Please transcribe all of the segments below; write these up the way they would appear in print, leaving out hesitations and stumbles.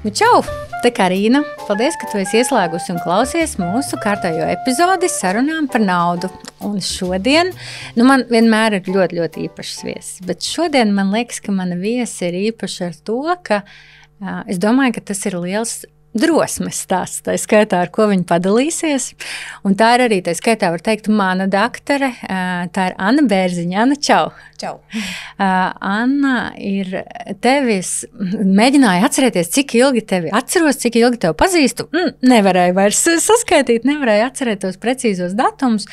Nu, čau! Te Karina. Paldies, ka tu esi ieslēgusi un klausies mūsu kārtējo epizodi sarunām par naudu. Un šodien, man vienmēr ir ļoti, ļoti īpašs viesis, bet šodien man liekas, ka mana viesa ir īpaša ar to, ka es domāju, ka tas ir liels drosmes stāsts, tā skaitā, ar ko viņa padalīsies. Un tā ir arī, tā skaitā, var teikt, mana daktare, tā ir Anna Bērziņa. Anna, čau! Čau! Anna ir tevis, mēģināja atcerēties, cik ilgi tevi atceros, cik ilgi tevi pazīstu. Nevarēju vairs saskaitīt, nevarēju atcerēt tos precīzos datumus,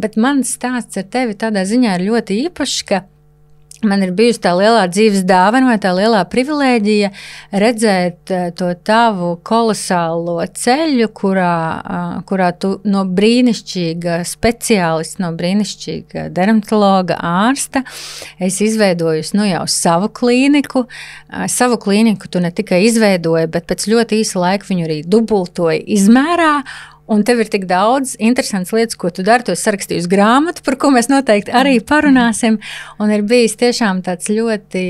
bet mans stāsts ar tevi tādā ziņā ir ļoti īpašs, ka man ir bijusi tā lielā dzīves dāvana vai tā lielā privilēģija redzēt to tavu kolosālo ceļu, kurā tu no brīnišķīga speciālista, no brīnišķīga dermatologa ārsta esi izveidojusi jau savu klīniku. Savu klīniku tu ne tikai izveidoji, bet pēc ļoti īsa laika viņu arī dubultoji izmērā. Un tev ir tik daudz interesantas lietas, ko tu dari. Tu esi sarakstījusi grāmatu, par ko mēs noteikti arī parunāsim. Un ir bijis tiešām tāds ļoti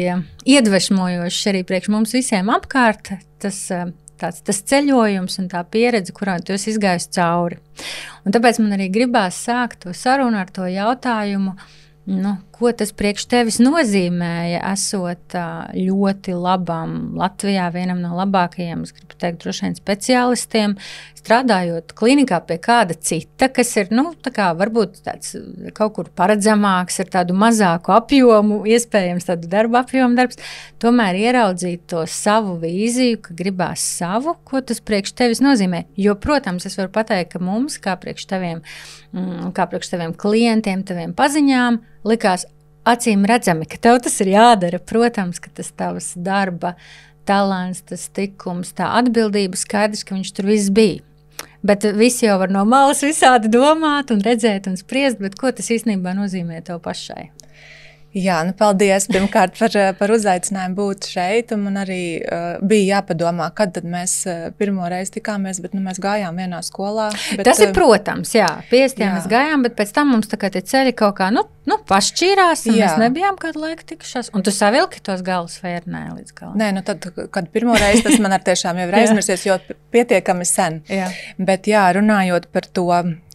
iedvesmojošs arī priekš mums visiem apkārt. Tas ceļojums un tā pieredze, kurā tu esi izgājis cauri. Un tāpēc man arī gribās sākt to sarunu ar to jautājumu, ko tas priekš tevis nozīmēja, esot ļoti labam Latvijā, vienam no labākajiem, es gribu teikt, droši vien speciālistiem, strādājot klinikā pie kāda cita, kas ir, tā kā varbūt tāds kaut kur paredzamāks, ar tādu mazāku apjomu, iespējams tādu darba apjomu darbs, tomēr ieraudzīt to savu vīziju, ka gribās savu, ko tas priekš tevis nozīmē. Jo, protams, es varu pateikt, ka mums, kā priekš taviem klientiem, taviem paziņām, likās acīm redzami, ka tev tas ir jādara. Protams, ka tas tavs darba talants, tas tikums, tā atbildība skaidrs, ka viņš tur viss bija. Bet visi jau var no malas visādi domāt un redzēt un spriest, bet ko tas īstenībā nozīmē tev pašai? Jā, paldies pirmkārt par uzaicinājumu būt šeit, un man arī bija jāpadomā, kad tad mēs pirmo reizi tikāmies, bet mēs gājām vienā skolā. Bet, tas ir, protams, jā, piestiem mēs gājām, bet pēc tam mums tā kā tie ceļi kaut kā, pašķīrās, un mēs nebijām kādu laiku tikušās, un tu savilki tos galus vai nē līdz galam? Nē, tad, kad pirmo reizi tas man ar tiešām jau ir aizmirsies, jo pietiekami sen. Jā. Bet jā, runājot par to,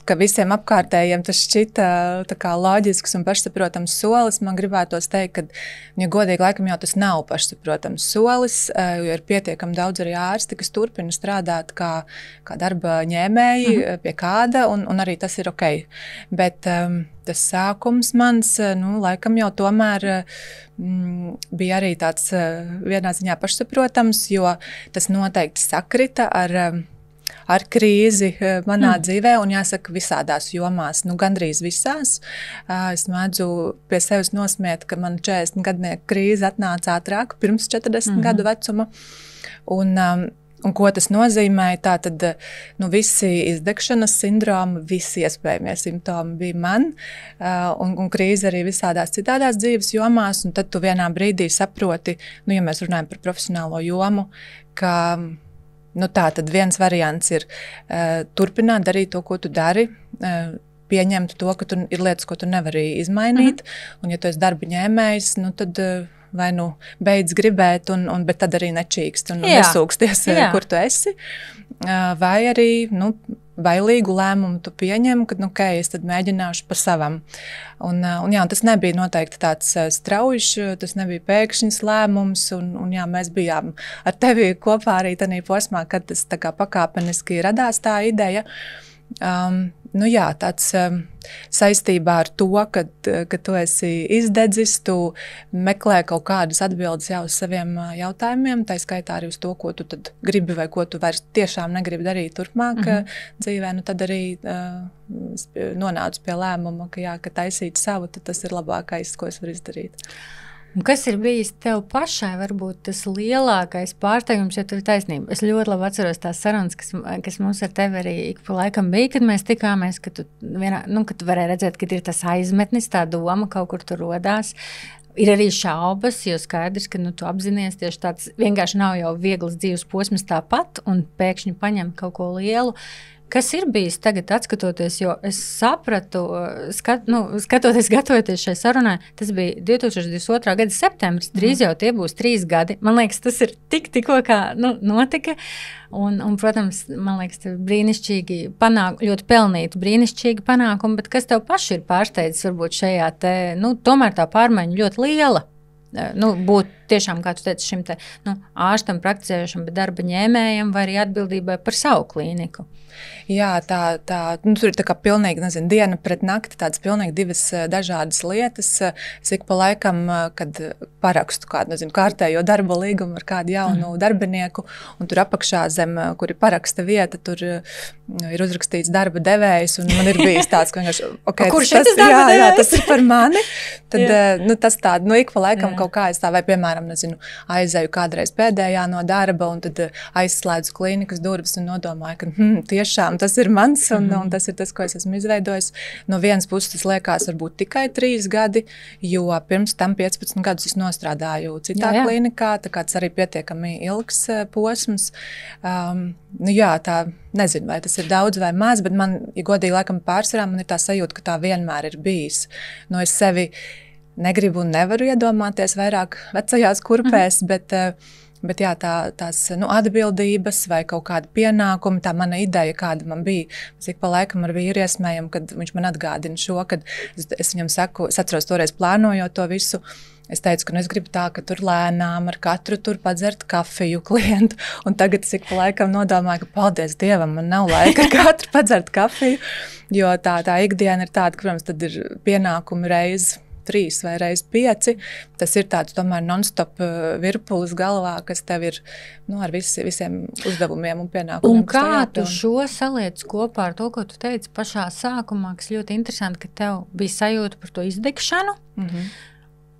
ka visiem apkārtējiem tas šķita tā kā loģisks un pašsaprotams solis, man gribētos teikt, ka, ja godīgi laikam jau tas nav pašsaprotams solis, jo ir pietiekami daudz arī ārsti, kas turpina strādāt kā darba ņēmēji pie kāda, un arī tas ir ok. Bet tas sākums mans, laikam jau tomēr bija arī tāds vienā ziņā pašsaprotams, jo tas noteikti sakrita ar krīzi manā dzīvē, un jāsaka visādās jomās, gandrīz visās. Es mēdzu pie sevis nosmiet, ka man 40 gadnieku krīze atnāca ātrāk, pirms 40 gadu vecuma. Un ko tas nozīmēja? Tātad, visi izdegšanas sindromi, visi iespējamie simptomi bija man, un krīze arī visādās citādās dzīves jomās, un tad tu vienā brīdī saproti, ja mēs runājam par profesionālo jomu, ka tā tad viens variants ir turpināt darīt to, ko tu dari, pieņemt to, ka ir lietas, ko tu nevari izmainīt, un ja tu esi darba ņēmējs, tad vai beidz gribēt, bet tad arī nečīkst un nesūksties, kur tu esi, vai arī, bailīgu lēmumu tu pieņem, ka, es tad mēģināšu pa savam. Un tas nebija noteikti tāds straujš, tas nebija pēkšņs lēmums, un mēs bijām ar tevi kopā arī tanī posmā, kad tas tā kā pakāpeniski radās tā ideja. Tāds saistībā ar to, ka tu esi izdedzis, tu meklē kaut kādas atbildes jau uz saviem jautājumiem, tā skaitā arī uz to, ko tu tad gribi vai ko tu vairs tiešām negribi darīt turpmāk dzīvē, tad arī nonācu pie lēmuma, ka taisīt savu, tad tas ir labākais, ko es varu izdarīt. Un kas ir bijis tev pašai, varbūt tas lielākais pārsteigums, jo tev ir taisnība? Es ļoti labi atceros tās sarunas, kas mums ar tevi arī ik pa laikam bija, kad mēs tikāmies, ka tu varēji redzēt, ka ir tas aizmetnis, tā doma kaut kur tur rodās. Ir arī šaubas, jo skaidrs, ka tu apzinies tieši tāds vienkārši nav jau viegls dzīves posms tāpat un pēkšņi paņem kaut ko lielu. kas ir bijis tagad atskatoties, jo es sapratu, skatoties, gatavoties šai sarunai, tas bija 2022. Gada septembris, drīz jau tie būs 3 gadi. Man liekas, tas ir tikko kā notika. Un, protams, man liekas, tas ir brīnišķīgi panākumi, ļoti pelnīti brīnišķīgi panākumi, bet kas tev paši ir pārsteidzis varbūt šajā te, tomēr tā pārmaiņa ļoti liela? Būt tiešām, kā tu teici, šim te, ārstam, praktizējušam, bet darba ņēmējam vai arī atbildībai par savu klīniku. Jā, tur ir tā kā pilnīgi, diena pret nakti, tādas pilnīgi 2 dažādas lietas. Es ik pa laikam, kad parakstu kādu, kārtējo darba līgumu ar kādu jaunu darbinieku, un tur apakšā zem, kur ir paraksta vieta, tur ir uzrakstīts darba devējs, un man ir bijis tāds, ka vienkārši, kurš ir tas darba devējs? Jā, tas ir par mani. Tad, tas tāda, ik pa laikam kaut kā es tā, vai, piemēram, aizēju kādreiz pēdējā no darba, un tad aizslēdzu klīnikas durvis un nodomāju, ka tiešām tas ir mans, un tas ir tas, ko es esmu izveidojis. No vienas puses tas liekas varbūt tikai 3 gadi, jo pirms tam 15 gadus es nostrādāju citā klīnikā, tā kā tas arī pietiekami ilgs posms. Tā nezinu, vai tas ir daudz vai maz, bet man, ja godīgi laikam pārsvarā, man ir tā sajūta, ka tā vienmēr ir bijis. Es sevi negribu un nevaru iedomāties vairāk vecajās kurpēs, bet jā, tās atbildības vai kaut kāda pienākuma, tā mana ideja, kāda man bija. Mēs ik pa laikam ar vīru iesmējam, kad viņš man atgādina šo, kad es viņam saku, es atceros toreiz plānojot to visu, es teicu, ka es gribu tā, ka tur lēnām ar katru tur padzert kafiju klientu, un tagad es ik pa laikam nodomāju, ka paldies Dievam, man nav laika ar katru padzert kafiju, jo tā ikdiena ir tāda, ka, protams, tad ir pienākumi reiz 3 vai reiz 5. Tas ir tāds tomēr non-stop virpulis galvā, kas tev ir ar visiem uzdevumiem un pienākumiem. Un kā tu šo saliec kopā ar to, ko tu teici pašā sākumā, kas ļoti interesanti, ka tev bija sajūta par to izdegšanu,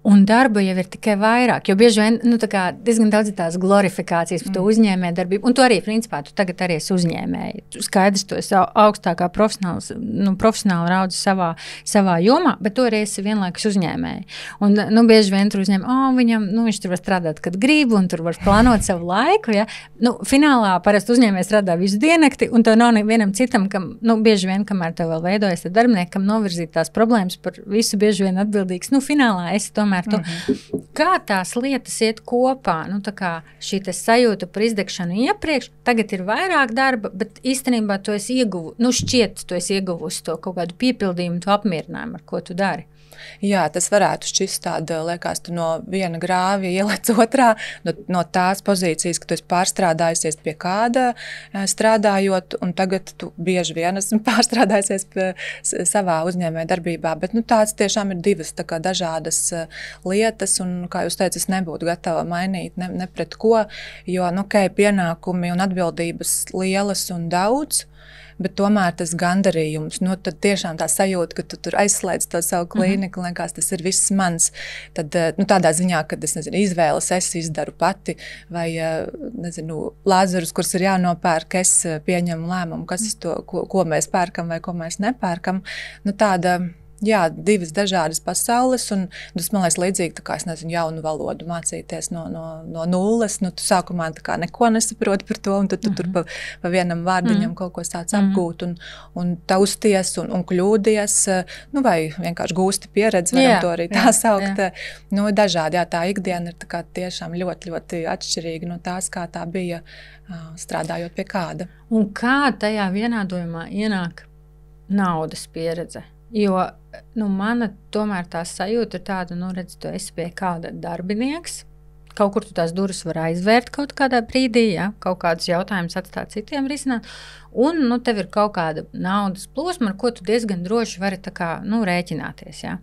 un darba jau ir tikai vairāk, jo bieži vien diezgan daudz ir tās glorifikācijas par to uzņēmē darbību, un tu arī, principā, tu tagad arī esi uzņēmēji. Tu skaidrs, tu esi augstākā profesionāli raudzi savā jomā, bet tu arī esi vienlaikus uzņēmēji. Un, bieži vien tur uzņēm, viņam, viņš tur var strādāt, kad grib, un tur var plānot savu laiku, ja. Finālā parasti uzņēmējs strādā visu diennakti, un tev nav nevienam citam, kam, bieži vien, kamēr tev vēl veidojas darbiniekam, novirzīt tās problēmas par visu bieži vien atbildīgs. Finālā esi tomēr Kā tās lietas iet kopā? Šī sajūta par izdegšanu iepriekš, tagad ir vairāk darba, bet īstenībā tu esi ieguvusi to kaut kādu piepildījumu, to apmierinājumu, ar ko tu dari. Jā, tas varētu šķist tāda, liekas, tu no viena grāvja ielec otrā, no tās pozīcijas, ka tu esi pārstrādājusies pie kāda strādājot, un tagad tu bieži vien esmu pārstrādājusies pie savā uzņēmē darbībā, bet tās tiešām ir 2 dažādas lietas, un, kā jūs teicat, es nebūtu gatava mainīt ne pret ko, jo, pienākumi un atbildības lielas un daudz, bet tomēr tas gandarījums, tad tiešām tā sajūta, ka tu tur aizslēdz to savu klīniku, liekas, tas ir viss mans. Tad, tādā ziņā, kad es izvēles es izdaru pati, vai, Lāzarus, kurus ir jānopērk, es pieņemu lēmumu, kas ko mēs pērkam vai ko mēs nepērkam. Tāda, jā, 2 dažādas pasaules, un tas man liekas līdzīgi, kā jaunu valodu mācīties no nulles. Tu sākumā neko nesaproti par to, un tu tur pa vienam vārdiņam kaut ko sāc apgūt, un tausties, un kļūdies, vai vienkārši gūsti pieredzi, varam to arī tā saukt. Dažādi, jā, tā ikdiena ir tiešām ļoti, ļoti atšķirīga no tās, kā tā bija strādājot pie kāda. Un kā tajā vienādojumā ienāk naudas pieredze? Jo mana tomēr tā sajūta ir tāda, redz, tu esi pie kāda darbinieks, kaut kur tu tās durvis var aizvērt kaut kādā brīdī, ja, kaut kādus jautājumus atstāt citiem risināt, un tev ir kaut kāda naudas plūsma, ar ko tu diezgan droši vari rēķināties. Ja.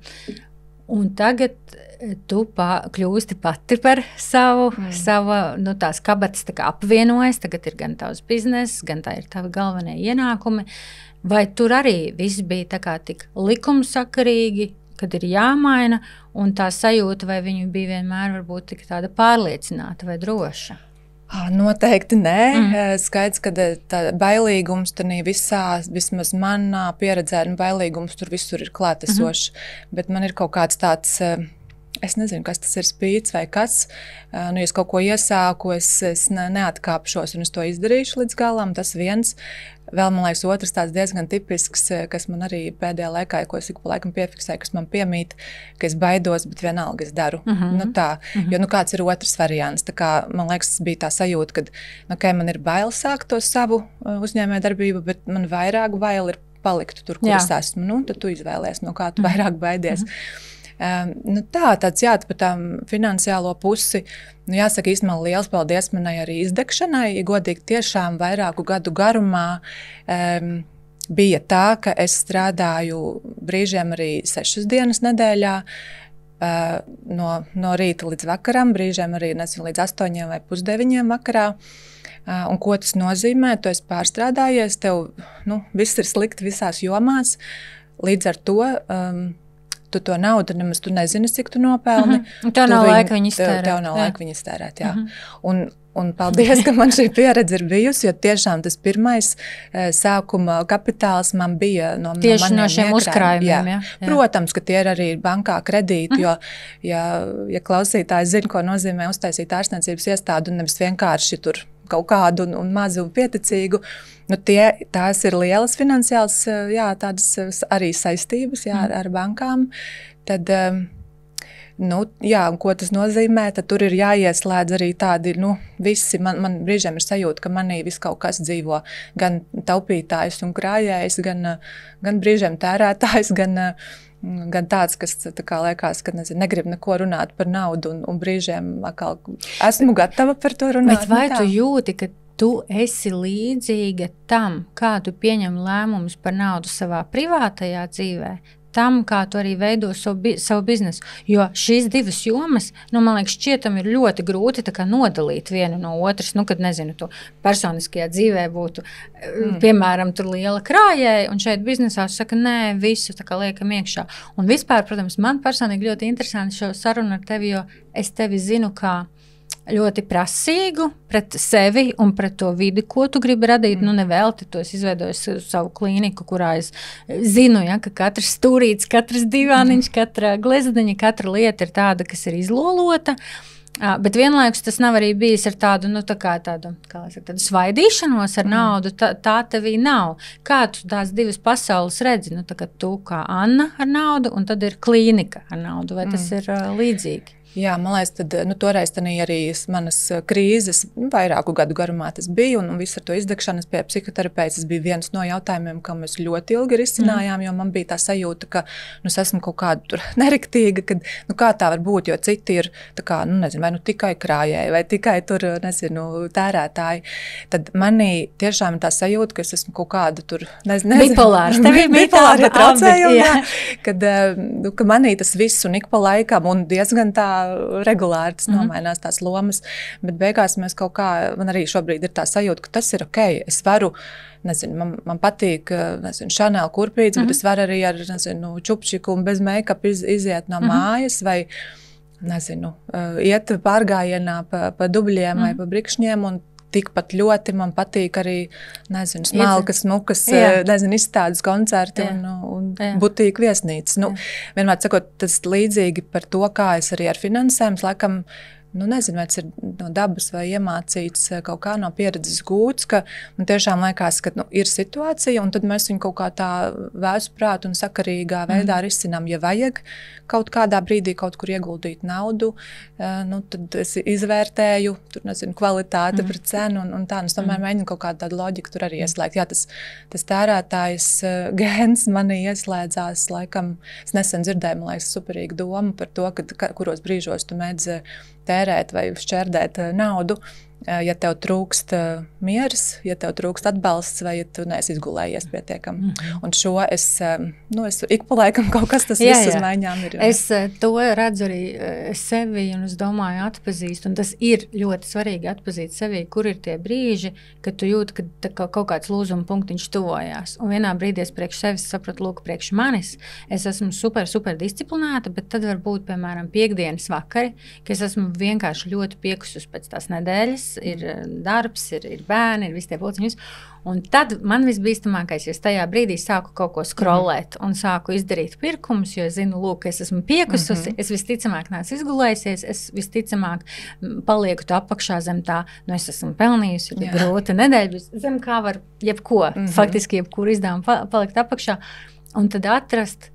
Un tagad tu kļūsti pati par savu tās kabatas apvienojas, tagad ir gan tavs bizness, gan tā ir tavi galvenie ienākumi. Vai tur arī viss bija tik likumsakarīgi, kad ir jāmaina, un tā sajūta, vai viņi bija vienmēr varbūt tik tāda pārliecināta vai droša? Noteikti nē. Skaidrs, ka bailīgums vismaz manā pieredzē, bailīgums tur visur ir klātesošs, bet man ir kaut kāds tāds Es nezinu, kas tas ir spīts vai kas. Ja es kaut ko iesāku, es neatkāpšos un es to izdarīšu līdz galam. Tas viens. Vēl, man liekas, otrs tāds diezgan tipisks, kas man arī pēdējā laikā, ko es ik pa laikam piefiksēju, kas man piemīt, ka es baidos, bet vienalga es daru. Tā. Jo kāds ir otrs variants. Tā kā, man liekas, bija tā sajūta, ka man ir bail sākt to savu uzņēmējdarbību, bet man vairāk bail ir palikt tur, kur es esmu. Tad tu izvēlies, no kā tu vairāk baidies. Tāds par tām finansiālo pusi. Jāsaka, īstenībā liels paldies manai arī izdegšanai. Ja godīgi, tiešām vairāku gadu garumā bija tā, ka es strādāju brīžiem arī 6 dienas nedēļā, no rīta līdz vakaram, brīžiem arī līdz 8 vai 8:30 vakarā. Un ko tas nozīmē? Tu esi pārstrādājies, tev viss ir slikti visās jomās. Līdz ar to tu to naudu nemaz tu nezini, cik tu nopelni. Tev nav laika viņu iztērēt. Tev nav laika viņu iztērēt, jā. Un paldies, ka man šī pieredze ir bijusi, jo tiešām tas pirmais sākuma kapitāls man bija no tieši no šiem uzkrājumiem. Jā. Protams, ka tie ir arī bankā kredīti, jo, ja klausītājs zina, ko nozīmē uztaisīt ārstniecības iestādi un nevis vienkārši tur kaut kādu un mazu un pieticīgu, tās ir lielas finansiāls, tādas arī saistības ar bankām. Tad, un ko tas nozīmē, tad tur ir jāieslēdz arī tādi, visi, man brīžiem ir sajūta, ka manī viss kaut kas dzīvo, gan taupītājs un krājējs, gan brīžiem tērētājs, gan tāds, kas liekas, ka negrib neko runāt par naudu un brīžiem atkal esmu gatava par to runāt. Bet vai tu jūti, ka tu esi līdzīga tam, kā tu pieņem lēmumus par naudu savā privātajā dzīvē, tam, kā tu arī veido savu biznesu? Jo šīs divas jomas, man liekas, šķietam ir ļoti grūti nodalīt vienu no otras. Kad, tu personiskajā dzīvē būtu, piemēram, tur liela krājēja, un šeit biznesā saka, nē, visu liekam iekšā. Un vispār, protams, man personīgi ļoti interesanti šo sarunu ar tevi, jo es tevi zinu kā ļoti prasīgu pret sevi un pret to vidi, ko tu gribi radīt. Nevelti tu esi izveidojis savu klīniku, kurā es zinu, ka katrs stūrīts, katrs divāniņš, katra glezniņa, katra lieta ir tāda, kas ir izlolota. Bet vienlaikus tas nav arī bijis ar tādu, tādu svaidīšanos ar naudu. Tā tevī nav. Kā tu tās divas pasaules redzi? Tu kā Anna ar naudu, un tad ir klīnika ar naudu. Vai tas ir līdzīgi? Jā, man liekas, tad, toreiz arī manas krīzes, vairāku gadu garumā tas bija, un viss ar to izdegšanas pie psihoterapeits, tas bija viens no jautājumiem, kam mēs ļoti ilgi risinājām, jo man bija tā sajūta, ka es esmu kaut kāda tur nerektīga, kad, kā tā var būt, jo citi ir, vai tikai krājēji, vai tikai tur, tērētāji. Tad manī tiešām ir tā sajūta, ka es esmu kaut kāda tur, bipolārs. Bipolāri traucējumi, kad manī tas viss un ik pa laikam un diezgan tā regulāri tas nomainās tās lomas, bet beigās mēs kaut kā, man arī šobrīd ir tā sajūta, ka tas ir ok, es varu, man patīk, Chanel kurpītes, bet es varu arī ar, čupčiku un bez make-up iziet no mājas, vai, iet pārgājienā pa dubļiem vai pa brikšņiem, un tikpat ļoti man patīk arī, smalkas, smukas, izstādes koncerti un butīku viesnīcas. Vienmēr sakot, tas līdzīgi par to, kā es arī ar finansēm, laikam, vai tas ir no dabas vai iemācīts kaut kā no pieredzes gūts, ka man tiešām liekas, ka ir situācija, un tad mēs viņu kaut kā tā vēsuprāt un sakarīgā veidā risinām. Ja vajag kaut kādā brīdī kaut kur ieguldīt naudu, tad es izvērtēju, tur, kvalitāte pret cenu un tā. Es tomēr mēģinu kaut kādu tādu loģiku tur arī ieslēgt. Jā, tas tērētājs gēns manī ieslēdzās, laikam, es nesen dzirdēju, man liekas, superīgu domu par to, kuros brīžos tu mēdz tērēt vai šķērdēt naudu, ja tev trūkst miers, ja tev trūkst atbalsts vai ja tu neesi izgulējies pietiekami. Un šo es ik pa laikam kaut kas tas viss uz maiņām ir. Es to redzu arī sevi un es domāju atpazīst, un tas ir ļoti svarīgi atpazīt sevi, kur ir tie brīži, kad tu jūti, ka kaut kāds lūzuma punktiņš tuvojās. Un vienā brīdī es priekš sevis sapratu, lūk, priekš manis, es esmu super disciplinēta, bet tad var būt, piemēram, piekdienas vakari, ka es esmu vienkārši ļoti piekusus pēc tās nedēļas, ir darbs, ir bērni, ir visi tie pulciņus. Un tad man visbīstamākais, ja es tajā brīdī sāku kaut ko scrollēt un sāku izdarīt pirkumus, jo es zinu, lūk, es esmu piekususi, es visticamāk neesmu izgulējusies, es visticamāk palieku tu apakšā zem tā, nu es esmu pelnījusi, grūta nedēļa, zem kā var jebko, faktiski jebkuru izdevumu palikt apakšā, un tad atrast,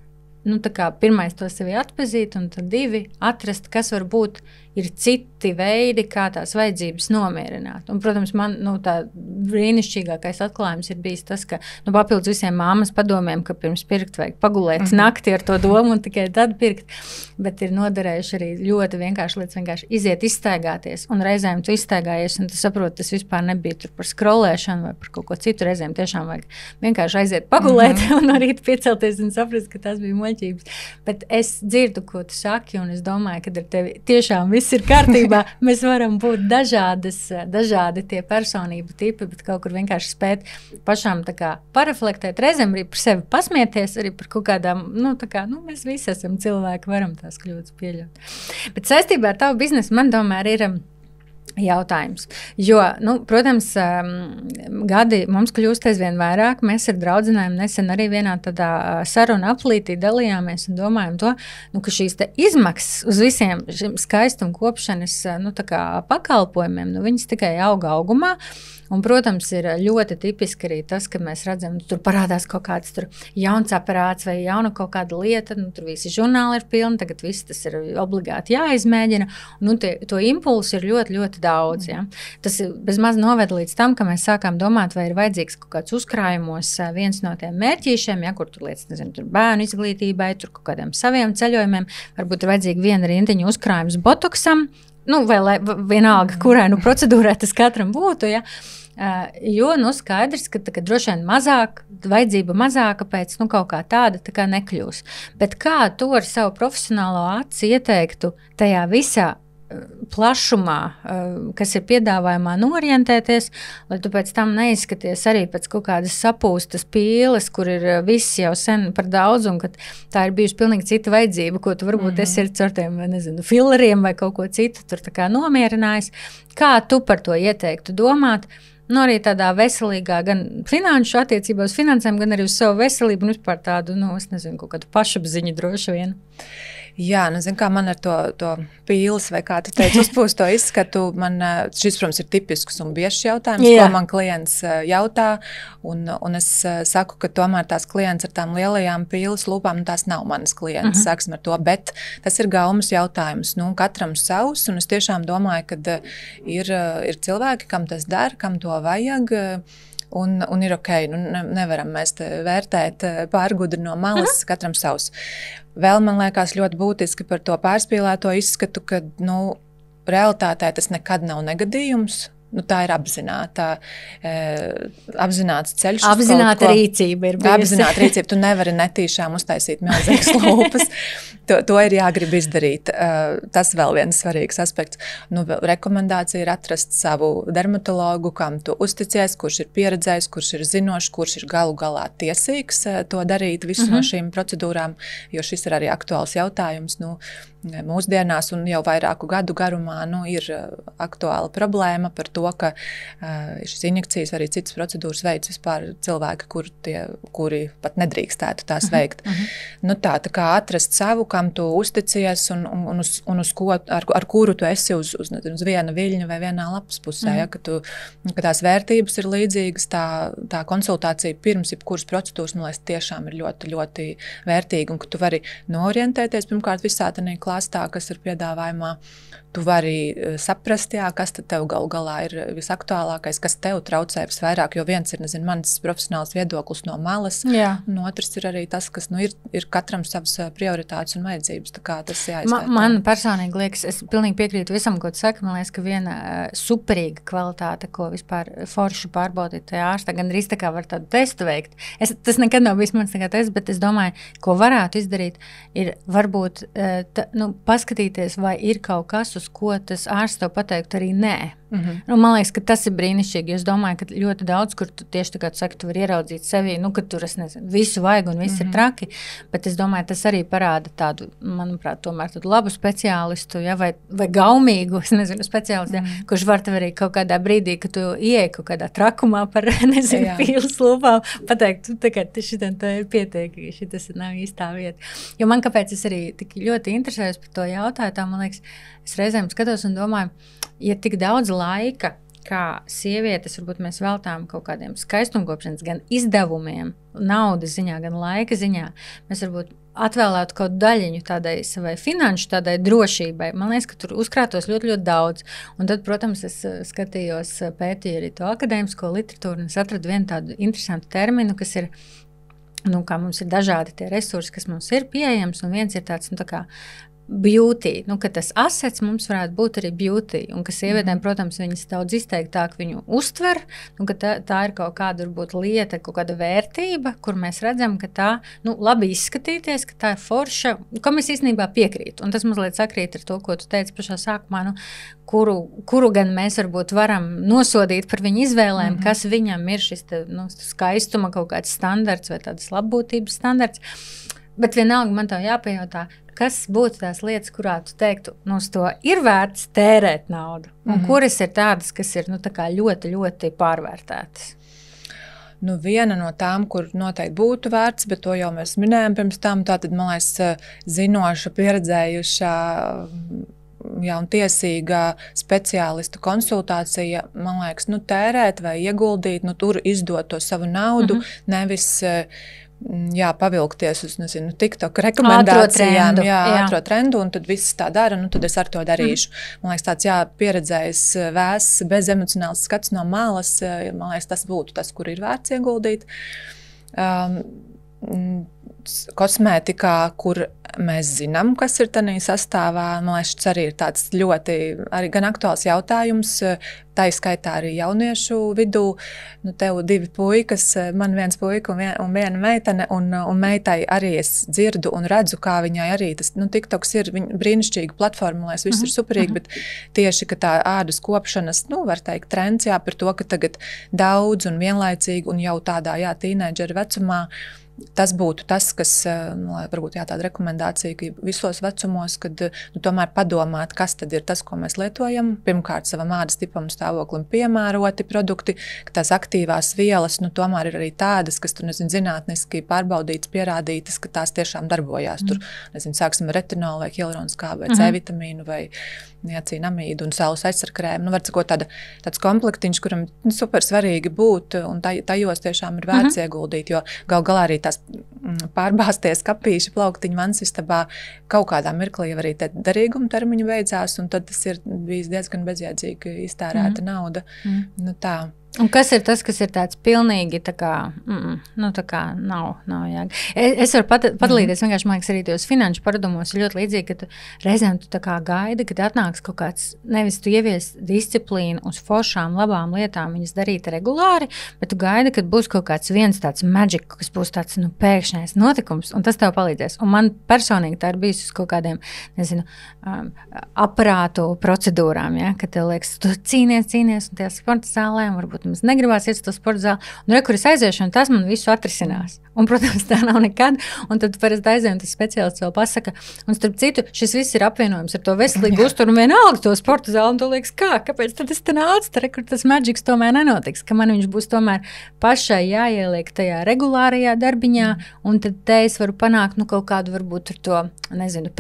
nu tā kā pirmais to sevi atpazīt, un tad 2 atrast, kas varbūt ir citi veidi, kā tās vajadzības nomierināt. Un, protams, man tā brīnišķīgākais atklājums ir bijis tas, ka papildus visiem māmas padomiem, ka pirms pirkt vajag pagulēt nakti ar to domu un tikai tad pirkt, bet ir noderējuši arī ļoti vienkārši lietas, vienkārši iziet izstaigāties, un reizēm tu izstaigājies, un tu saproti, tas vispār nebija tur par scrollēšanu vai par kaut ko citu, reizēm tiešām vajag vienkārši aiziet pagulēt un arī piecelties un saprast, ka tas bija muļķības. Bet es dzirdu, ko tu saki, un es domāju, ka ar tevi tiešām viss ir kārtībā. Mēs varam būt dažādi tie personību tipi, bet kaut kur vienkārši spēt pašām tā kā pareflektēt, reizēm arī par sevi pasmieties, arī par kaut kādām, mēs visi esam cilvēki, varam tās kļūdas pieļaut. Bet saistībā ar tavu biznesu man tomēr ir jautājums. Jo, protams, gadi mums kļūst aizvien vairāk. Mēs ar draudzenēm nesen arī vienā tādā saruna aplītī dalījāmies un domājam to, ka šīs te izmaksas uz visiem šim skaistumu kopšanas tā kā pakalpojumiem, viņas tikai auga augumā. Un, protams, ir ļoti tipiski arī tas, ka mēs redzam, tur parādās kaut kāds jauns aparāts vai jauna kaut kāda lieta, tur visi žurnāli ir pilni, tagad viss tas ir obligāti jāizmēģina, un to impulsu ir ļoti, ļoti daudz. Ja? Tas bezmaz noveda līdz tam, ka mēs sākām domāt, vai ir vajadzīgs kaut kāds uzkrājumos viens no tiem mērķīšiem, ja, kur tur lietas, nezinu, tur bērnu izglītībai, tur kaut kādiem saviem ceļojumiem, varbūt ir vajadzīga viena rindiņa uzkrājums botoksam, vai vienalga, kurai procedūrai tas katram būtu, ja. Jo, skaidrs, ka droši vien vajadzība mazāka pēc, kaut kā tāda tā kā nekļūs. Bet kā tu ar savu profesionālo aci ieteiktu tajā visā plašumā, kas ir piedāvājumā, norientēties, lai tu pēc tam neizskaties arī pēc kaut kādas sapūstas pīles, kur ir viss jau sen par daudz, un ka tā ir bijusi pilnīgi cita vajadzība, ko tu varbūt esi ar caur tiem, filleriem vai kaut ko citu tur tā kā nomierinājis. Kā tu par to ieteiktu domāt? Arī tādā veselīgā, gan finanšu attiecībā uz finansēm, gan arī uz savu veselību, un vispār tādu, es nezinu, kaut kādu pašapziņu droši vien. Jā, kā man ar to pīles, vai kā tu teici, uzpūst to izskatu, šis, protams, ir tipisks un biežs jautājums, ko man klients jautā, un es saku, ka tomēr tās klients ar tām lielajām pīles lūpām, tās nav manas klients, sāksim ar to, bet tas ir gaumas jautājums, katram savs, un es tiešām domāju, ka ir cilvēki, kam tas der, kam to vajag, un ir ok, nevaram mēs vērtēt pārgudri no malas, katram savs. Vēl man liekas ļoti būtiski par to pārspīlēto izskatu, ka, realitātē tas nekad nav negadījums. Tā ir apzināts ceļš. Apzināta rīcība ir bijusi. Apzināta rīcība. Tu nevari netīšām uztaisīt milzīgas lūpas. To ir jāgrib izdarīt. Tas vēl viens svarīgs aspekts. Rekomendācija ir atrast savu dermatologu, kam tu uzticies, kurš ir pieredzējis, kurš ir zinošs, kurš ir galu galā tiesīgs to darīt visu no šīm procedūrām, jo šis ir arī aktuāls jautājums. Mūsdienās un jau vairāku gadu garumā ir aktuāla problēma par to, ka šis injekcijas vai arī citas procedūras veids vispār cilvēki, kuri pat nedrīkstētu tās veikt. Tā kā atrast savu, kam tu uzticies un uz ko, ar kuru tu esi uz viena viļņa vai vienā lapas pusē, ka tās vērtības ir līdzīgas, tā konsultācija pirms jebkuras procedūras, man liekas, tiešām ir ļoti, ļoti vērtīga, un ka tu vari noorientēties pirmkārt visā tādā klāstā, kas ir piedāvājumā. Tu vari saprast, kas tad tev galu galā ir visaktuālākais, kas tev traucē visvairāk, jo viens ir, mans profesionāls viedoklis no malas, un otrs ir arī tas, kas, ir katram savas prioritātes un vajadzības, tā kā tas jāizvērtē. Man personīgi liekas, es pilnīgi piekrītu visam, ko tu saki, man liekas, ka viena superīga kvalitāte, ko vispār forši pārbaudīt tajā ārstā, gan arī tā kā var tādu testu veikt. Tas nekad nav bijis mans tests, bet es domāju, ko varētu izdarīt, ir varbūt paskatīties, vai ir kaut kas, uz ko tas ārsts tev pateikt arī nē. Man liekas, ka tas ir brīnišķīgi. Es domāju, ka ļoti daudz, kur tu tieši tā kā tu saki, tu vari ieraudzīt sevi, ka tur, es nezinu, visu vajag un viss ir traki, bet es domāju, tas arī parāda tādu, manuprāt, tomēr tādu labu speciālistu, ja, vai gaumīgu, es nezinu, speciālistu, ja, kurš var tev arī kaut kādā brīdī, ka tu ieej kaut kādā trakumā par, nezinu, pīles lūpām, pateikt, tu tagad šitam tā ir pietiekīgi, šitas nav īstā vieta. Jo man kāpēc es arī tik ļoti interesējos par to jautāju, tā man liekas, es reizēm skatos un domāju, ja tik daudz laika, kā sievietes, varbūt mēs veltām kaut kādiem skaistumkopšanas, gan izdevumiem, naudas ziņā, gan laika ziņā, mēs varbūt atvēlētu kaut daļiņu tādai savai finanšu, tādai drošībai. Man liekas, ka tur uzkrātos ļoti, ļoti daudz. Un tad, protams, es skatījos, pētīju arī to akadēmisko literatūru, un es atradu vienu tādu interesantu terminu, kas ir, kā mums ir dažādi tie resursi, kas mums ir pieejams, un viens ir tāds, tā kā beauty, ka tas asets mums varētu būt arī beauty, un ka sievietēm, protams, viņas daudz izteiktāk viņu uztver, ka tā ir kaut kāda, varbūt, lieta, kaut kāda vērtība, kur mēs redzam, ka tā, labi izskatīties, ka tā ir forša, ko mēs īstenībā piekrīt. Un tas mazliet sakrīt ar to, ko tu teici pašā sākumā, kuru gan mēs varbūt varam nosodīt par viņu izvēlēm, kas viņam ir šis skaistuma kaut kāds standarts vai tādas labbūtības standarts. Bet vienalga man tev jāpajautā, kas būtu tās lietas, kurā tu teiktu, uz to ir vērts tērēt naudu? Un kuras ir tādas, kas ir tā kā ļoti, ļoti pārvērtētas? Viena no tām, kur noteikti būtu vērts, bet to jau mēs minējām pirms tam, tātad, man liekas, zinoša, pieredzējuša un tiesīga speciālistu konsultācija, man liekas, tērēt vai ieguldīt, tur izdot to savu naudu, nevis pavilkties uz, nezinu, TikTok rekomendācijām, ātro trendu, un tad viss tā dara, tad es ar to darīšu. Man liekas, tāds, pieredzējis vēss, bez emocionāls skats no malas, man liekas, tas būtu tas, kur ir vērts ieguldīt. Kosmētikā, kur mēs zinām, kas ir tādā sastāvā, man liekas, tas arī ir tāds ļoti arī gan aktuāls jautājums, tā skaitā arī jauniešu vidū. Tev 2 puikas, man 1 puika un viena meitene, un meitai arī es dzirdu un redzu, kā viņai arī tas, TikToks ir brīnišķīga platforma, man liekas, viss ir superīgi, bet tieši, ka tā ādas kopšanas, var teikt, trends, par to, ka tagad daudz un vienlaicīgi un jau tādā, tīnēdžera vecumā, tas būtu tas, kas, varbūt tāda rekomendācija, ka visos vecumos, kad tomēr padomāt, kas tad ir tas, ko mēs lietojam. Pirmkārt, savam ādas tipam un stāvoklim piemēroti produkti, ka tās aktīvās vielas, tomēr ir arī tādas, kas tur, zinātniski pārbaudītas, pierādītas, ka tās tiešām darbojās. Tur, sāksim ar retinolu vai hialuronskābu vai C vitamīnu vai niacinamīdu un saules aizsarkrēmu. Var sakot, tāds komplektiņš, kuram super svarīgi būt, un tajos tiešām ir vērts ieguldīt, jo gal galā arī tās pārbāzties kapīši plauktiņu vansistabā kaut kādā mirklī arī derīguma termiņu beidzās, un tad tas ir bijis diezgan bezjēdzīgi iztērēta nauda. Tā. Un kas ir tas, kas ir tāds pilnīgi tā kā, tā kā nav jēga. Es varu padalīties, vienkārši, man liekas, arī tos finanšu paradumos ir ļoti līdzīgi, ka reizēm tu tā kā gaidi, kad atnāks kaut kāds, nevis tu ievies disciplīnu uz foršām, labām lietām, viņas darīt regulāri, bet tu gaidi, kad būs kaut kāds viens tāds magic, kas būs tāds, pēkšņais notikums, un tas tev palīdzēs. Un man personīgi tā ir bijis uz kaut kādiem, aparātu procedūrām, kad tev liekas, tu cīnies, un tie sporta zālēm, varbūt mums negribās iet uz to sporta zāli, un kur es aiziešu, un tas man visu atrisinās. Un, protams, tā nav nekad, un tad parasti aizēju, un tas speciālists vēl pasaka, un starp citu, šis viss ir apvienojums ar to veselīgu uzturu un vienalga to sporta zāli, un tu liekas, kāpēc tad es te nācu, kur tas magics tomēr nenotiks, ka man viņš būs tomēr pašai jāieliek tajā regulārajā darbiņā, un tad te es varu panākt, kaut kādu varbūt ar to,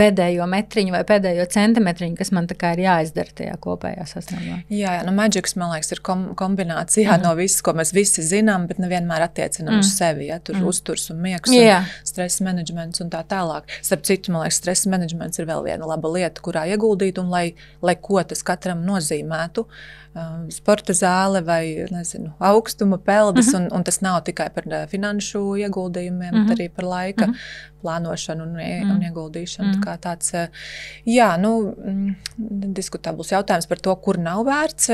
pēdējo metriņu vai pēdējo centimetriņu, kas man tā kā ir jāizdara tajā kopējā sastāvā. Jā, magics, man liekas, ir kombinācijā no visas, ko mēs visi zinām, bet nevienmēr attiecinām uz sevi, tur uzturs un miegs un stresa menedžments un tā tālāk. Starp citu, man liekas, stresa menedžments ir vēl viena laba lieta, kurā ieguldīt, un lai ko tas katram nozīmētu. Sporta zāle vai, augstuma peldes, un tas nav tikai par finanšu ieguldījumiem, bet arī par laika plānošanu un ieguldīšanu. Tā kā tāds, diskutabls jautājums par to, kur nav vērts.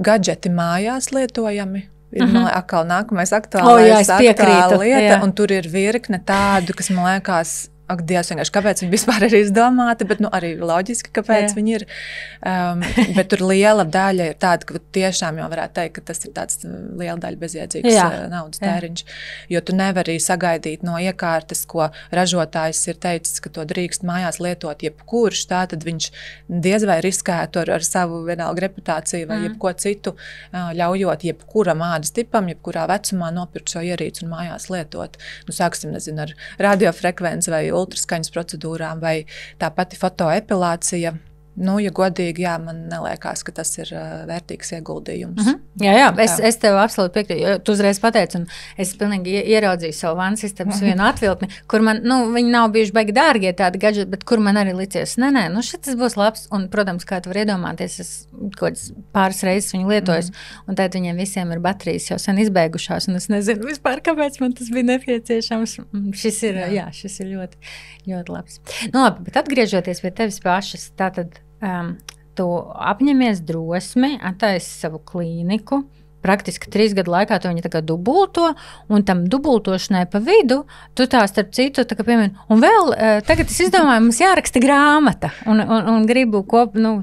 Gadžeti mājās lietojami. Ir atkal nākamais aktuālais lieta, un tur ir virkne tādu, kas man liekas ak, Dievs, vienkārši kāpēc viņi vispār ir izdomāti, bet arī loģiski, kāpēc viņi ir. Bet tur liela daļa ir tāda, ka tiešām jau varētu teikt, ka tas ir tāds liela daļa bezjēdzīgs naudas tēriņš. Jo tu nevari sagaidīt no iekārtas, ko ražotājs ir teicis, ka to drīkst mājās lietot jebkurš, tātad viņš diez vai riskētu ar savu vienalga reputāciju vai jebko citu, ļaujot jebkuram ādas tipam, jebkurā vecumā nopirkt šo ierīci un mājās lietot. Sāksim, nezinu, ar radiofrekvenci vai ultraskaņas procedūrām vai tā pati fotoepilācija. Ja godīgi, man neliekas, ka tas ir vērtīgs ieguldījums. Jā, es tev absolūti piekrītu. Tu uzreiz pateici, un es pilnīgi ieraudzīju savu vanu sistēmas vienu atviltni, kur man, viņi nav bijuši baigi dārgie tādi gadžeti, bet kur man arī licies, šitas būs labs. Un, protams, kā tu var iedomāties, es kaut pāris reizes viņu lietojos, un tad viņiem visiem ir baterijas jau sen izbeigušās, un es nezinu vispār, kāpēc man tas bija nepieciešams. Šis ir ļoti, ļoti labs. Labi, bet atgriežoties pie tevis pašas, tātad tu apņemies drosmi, attaisi savu klīniku, praktiski 3 gadu laikā tu viņu tā kā dubulto, un tam dubultošanai pa vidu, tu tā starp citu, tā kā piemēram, un vēl tagad es izdomāju, mums jāraksta grāmata, un gribu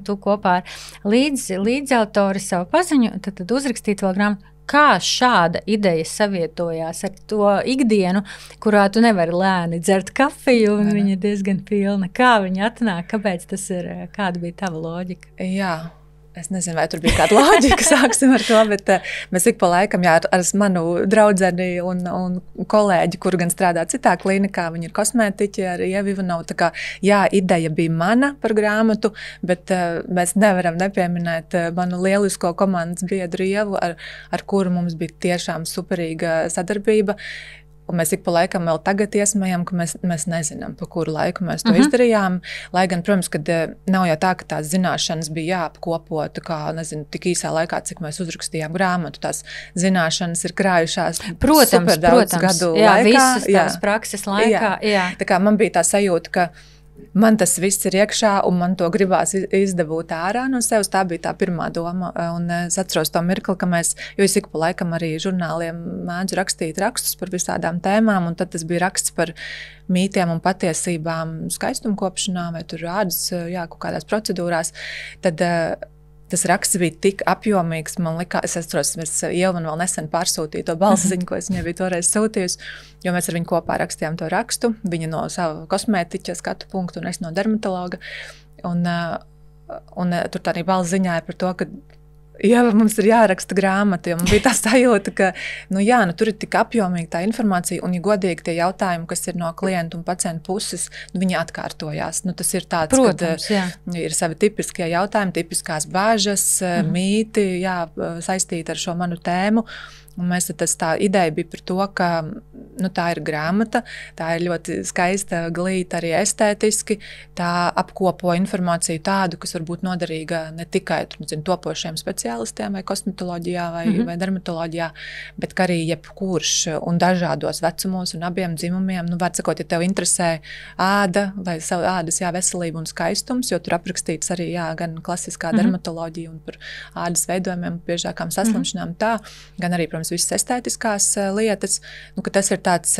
tu kopā ar līdzautori savu paziņu, tad uzrakstīt vēl grāmatu. Kā šāda ideja savietojās ar to ikdienu, kurā tu nevari lēni dzert kafiju, un viņa ir diezgan pilna? Kā viņa atnāk? Kāpēc tas ir? Kāda bija tava loģika? Jā. Es nezinu, vai tur bija kāda loģika, sāksim ar to, bet mēs ik pa laikam ar manu draudzeni un kolēģi, kur gan strādā citā klīnikā, viņi ir kosmētiķi ar Ievu Ivanovu, tā kā, ideja bija mana par grāmatu, bet mēs nevaram nepieminēt manu lielisko komandas biedru Ievu, ar kuru mums bija tiešām superīga sadarbība. Un mēs ik pa laikam vēl tagad iesmējam, ka mēs nezinām, pa kuru laiku mēs to izdarījām. Lai gan, protams, kad nav jau tā, ka tās zināšanas bija jāapkopo, tik īsā laikā, cik mēs uzrakstījām grāmatu. Tās zināšanas ir krājušās super daudz gadu laikā. Visas tās prakses laikā. Jā. Tā kā man bija tā sajūta, ka man tas viss ir iekšā, un man to gribās izdabūt ārā no sevis. Tā bija tā pirmā doma. Un es atceros to mirkli, ka jo es ik pa laikam arī žurnāliem mēdzu rakstīt rakstus par visādām tēmām, un tad tas bija raksts par mītiem un patiesībām skaistumkopšanā vai tur ādas, kaut kādās procedūrās. Tad tas raksts bija tik apjomīgs, man likās, es atceros, Ieva man vēl nesen pārsūtīja to balsziņu, ko es viņai biju toreiz sūtījusi, jo mēs ar viņu kopā rakstījām to rakstu, viņa no sava kosmētiķa skatu punktu un es no dermatologa. Un tur tā arī balsziņā ir par to, ka mums ir jāraksta grāmata, jo man bija tā sajūta, ka tur ir tik apjomīga tā informācija, un, ja godīgi tie jautājumi, kas ir no klientu un pacientu puses, viņi atkārtojās. Tas ir tāds, protams, kad ir savi tipiskie jautājumi, tipiskās bāžas, mīti, saistīti ar šo manu tēmu. Un tā ideja bija par to, ka tā ir grāmata, tā ir ļoti skaista, glīta arī estētiski, tā apkopo informāciju tādu, kas var būt noderīga ne tikai topošiem speciālistiem vai kosmetoloģijā vai dermatoloģijā, bet arī jebkurš un dažādos vecumos un abiem dzimumiem. Var sakot, ja tev interesē āda vai savu ādas veselība un skaistums, jo tur aprakstīts arī gan klasiskā dermatoloģija un par ādas veidojumiem, biežākām saslimšanām tā, gan arī, protams, visas estētiskās lietas, ka tas ir tāds,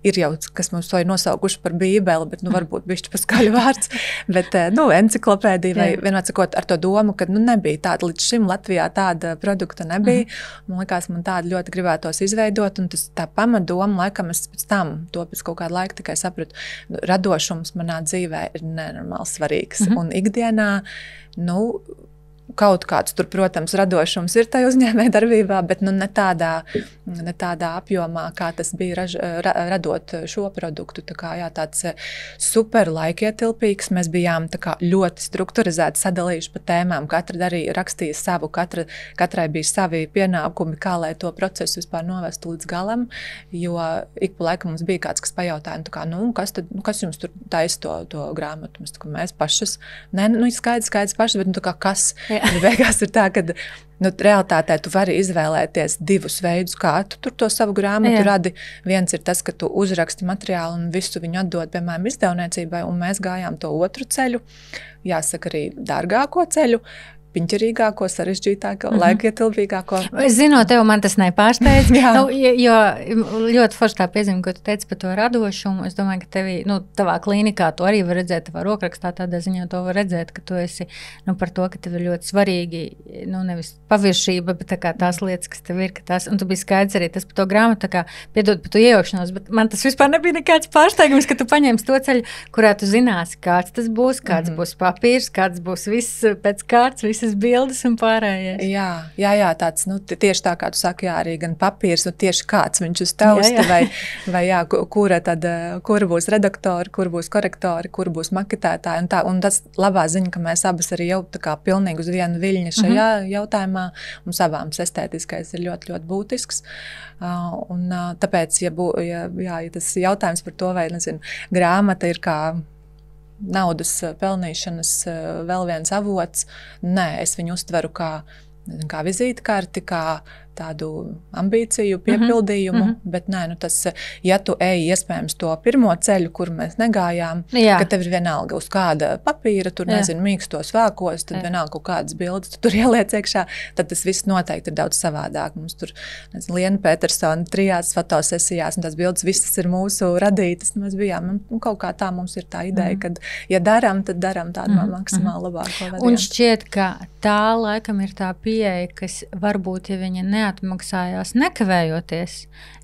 ir jau, kas mums to ir nosaukuši par bībeli, bet, varbūt bišķi pa skaļu vārds, bet, enciklopēdija vai vienmēr sakot ar to domu, ka, nebija tāda līdz šim Latvijā tāda produkta nebija. Man likās, man tāda ļoti gribētos izveidot, un tā pamatdoma, laikam, es pēc kaut kādu laiku tikai sapratu, radošums manā dzīvē ir nenormāli svarīgs, un ikdienā, kaut kāds tur, protams, radošums ir tajā uzņēmēja darbībā, bet ne tādā apjomā, kā tas bija radot šo produktu. Tā kā, tāds super laikietilpīgs. Mēs bijām tā kā ļoti strukturizēti sadalījuši pa tēmām. Katra arī rakstīja savu, katrai bija savi pienākumi, kā lai to procesu vispār novestu līdz galam, jo ik pa laikam mums bija kāds, kas pajautāja, kas jums tur taisa to grāmatu? Mēs pašas, skaidrs pašas, bet kas? Beigās ir tā, ka realitātē tu vari izvēlēties 2 veidus, kā tu tur to savu grāmatu radi. Viens ir tas, ka tu uzraksti materiālu un visu viņu atdod, piemēram, izdevniecībai, un mēs gājām to otru ceļu, jāsaka arī dārgāko ceļu. piņķerīgāko, sarežģītāko, laikietilpīgāko. Es zinu, tev man tas nepārsteidz. Jo ļoti forši tā piezīme, ko tu teici par to radošumu. Es domāju, ka tavā klīnikā to arī var redzēt, tavā rokrakstā tādā ziņā to var redzēt, ka tu esi par to, ka tev ir ļoti svarīgi, nevis paviršība, bet tās lietas, kas tev ir, un tu biji skaidrs arī tas par to grāmatu, piedod par to iejaukšanos, bet man tas vispār nebija nekāds pārsteigums, ka tu paņemsi to ceļu, kurā tu zināsi, kāds tas būs, kāds būs papīrs, kāds būs viss pēc kārtas, visas bildes un pārējais. Jā, tāds, tieši tā, kā tu saki, arī gan papīrs, tieši kāds viņš uz tausta, vai kura būs redaktori, kur būs korektori, kur būs maketētāji, un tas labā ziņa, ka mēs abas arī jau tā kā pilnīgi uz vienu viļņu šajā jautājumā, mums abām estētiskais ir ļoti, ļoti būtisks, un tāpēc, ja tas jautājums par to, vai, grāmata ir kā naudas pelnīšanas vēl viens avots. Nē, es viņu uztveru kā vizītkarti, kā tādu ambīciju piepildījumu, bet nē, tas, ja tu ej iespējams to pirmo ceļu, kur mēs negājām, ka tev ir vienalga uz kāda papīra, tur, mīkstos vākos, tad vienalga kaut kādas bildes, tu tur ieliec iekšā, tad tas viss noteikti ir daudz savādāk. Mums tur, Liena Petersona 3 fotosesijās, un tās bildes visas ir mūsu radītas, mēs bijām, un kaut kā tā mums ir tā ideja, kad, ja darām, tad darām tādu maksimāli labāko variantu. Un šķiet, ka tā laikam ir tā pieeja, kas varbūt, ja viņa neatmaksājās nekavējoties,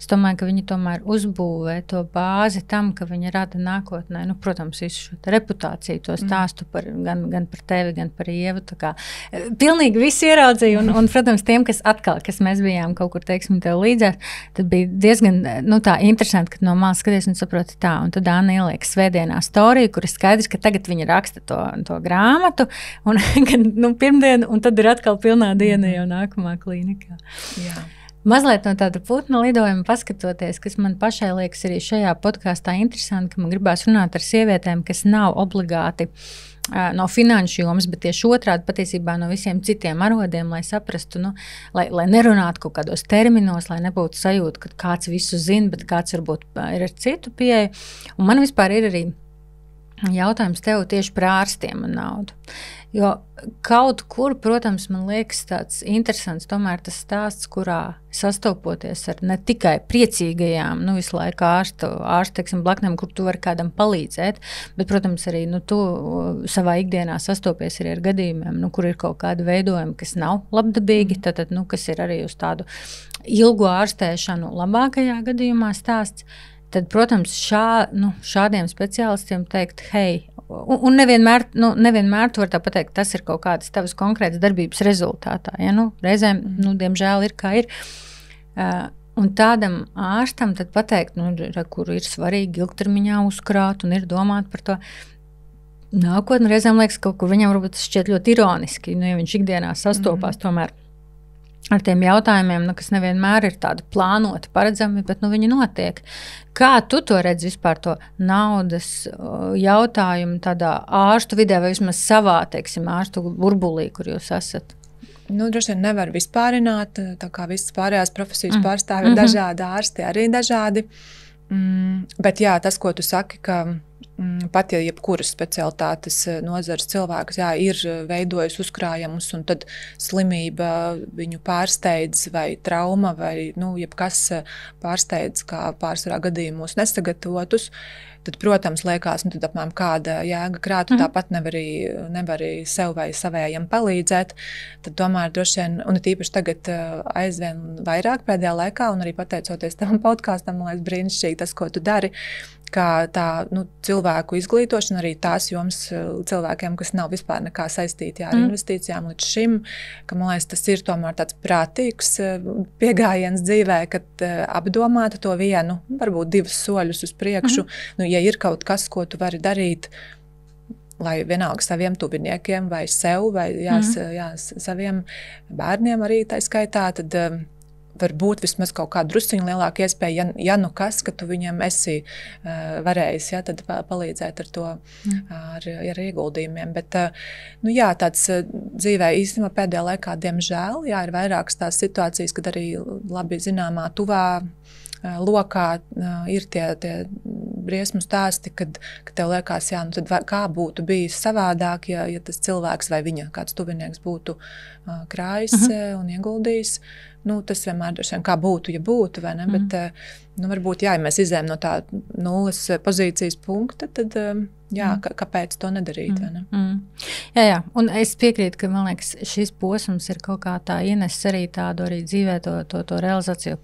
es domāju, ka viņi tomēr uzbūvē to bāzi tam, ka viņi rada nākotnē, protams, visu šo reputāciju, to stāstu gan par tevi, gan par Ievu. Pilnīgi visi ieraudzīja, un protams, tiem, kas mēs bijām kaut kur, teiksim, tev līdzās, tad bija diezgan, tā interesanti, kad no malas skaties un saproti tā, un tad Anna ieliek svētdienā storiju, kur ir skaidrs, ka tagad viņa raksta to grāmatu, un pirmdien, un tad ir atkal pilnā diena jau nākamā klīnikā. Jā. Mazliet no tāda putna lidojuma paskatoties, kas man pašai liekas arī šajā podkāstā interesanti, ka man gribās runāt ar sievietēm, kas nav obligāti no finanšu jomas, bet tieši otrādi patiesībā no visiem citiem arodiem, lai saprastu, lai nerunātu kaut kādos terminos, lai nebūtu sajūta, ka kāds visu zina, bet kāds varbūt ir ar citu pieeju. Un man vispār ir arī jautājums tev tieši par ārstiem un naudu. Jo kaut kur, protams, man liekas tāds interesants tomēr tas stāsts, kurā sastopoties ar ne tikai priecīgajām, visu laiku ārstu, teiksim, blaknēm, kur tu vari kādam palīdzēt, bet, protams, arī, tu savā ikdienā sastopies arī ar gadījumiem, kur ir kaut kādi veidojumi, kas nav labdabīgi, tad, kas ir arī uz tādu ilgu ārstēšanu labākajā gadījumā stāsts. Tad, protams, šādiem speciālistiem teikt, hei, un nevienmēr tu vari tā pateikt, tas ir kaut kādas tavas konkrētas darbības rezultātā. Ja? Reizēm, diemžēl, ir kā ir. Un tādam ārstam tad pateikt, kur ir svarīgi ilgtermiņā uzkrāt un ir domāt par to nākotni. Reizēm liekas, kaut kur viņam varbūt šķiet ļoti ironiski, ja viņš ikdienā sastopās tomēr ar tiem jautājumiem, kas nevienmēr ir tādi plānoti, paredzami, bet viņi notiek. Kā tu to redzi vispār to naudas jautājumu tādā ārstu vidē vai vismaz savā, teiksim, ārstu burbulī, kur jūs esat? Droši vien nevar vispārināt, tā kā visas pārējās profesijas pārstāvji ir dažādi, ārsti arī dažādi. Bet jā, tas, ko tu saki, ka pat ja jebkuras specialitātes nozares cilvēks ir veidojis uzkrājumus un tad slimība viņu pārsteidz vai trauma vai jebkas pārsteidz kā pārsvarā gadījumos nesagatavotus, tad, protams, liekas, tad apmēram kāda jēga krāt, tāpat nevar arī sev vai savējiem palīdzēt. Tad tomēr droši vien, un tīpaši tagad aizvien vairāk pēdējā laikā, un arī pateicoties tavam podkāstam, man liekas brīnišķīgi tas, ko tu dari, kā tā cilvēku izglītošana, arī tās jomas cilvēkiem, kas nav vispār nekā saistīti ar investīcijām līdz šim, ka, man liekas, tas ir tomēr tāds prātīgs piegājiens dzīvē, kad apdomāta to vienu, varbūt 2 soļus uz priekšu. Ja ir kaut kas, ko tu vari darīt, lai vienalga saviem tuviniekiem vai sev, vai saviem bērniem arī tā skaitā, tad varbūt vismaz kaut kādu drusciņu lielāku iespēju, ja kas, ka tu viņam esi varējis, tad palīdzēt ar to, ar ieguldījumiem. Bet, tāds dzīvē īstenībā pēdējā laikā, diemžēl, ir vairākas tās situācijas, kad arī labi zināmā tuvā lokā ir tie briesmu stāsti, kad tev liekas, jā, nu tad kā būtu bijis savādāk, ja tas cilvēks vai viņa kāds tuvinieks būtu krājis un ieguldījis. Nu, tas vienmēr kā būtu, ja būtu, vai ne? Bet, nu, varbūt, jā, ja mēs izējam no tā nulles pozīcijas punkta, tad, jā, kāpēc to nedarīt, vai ne? Jā, un es piekrītu, ka, man liekas, šis posms ir kaut kā tā ienesis arī tādu arī dzīvē to realizāciju,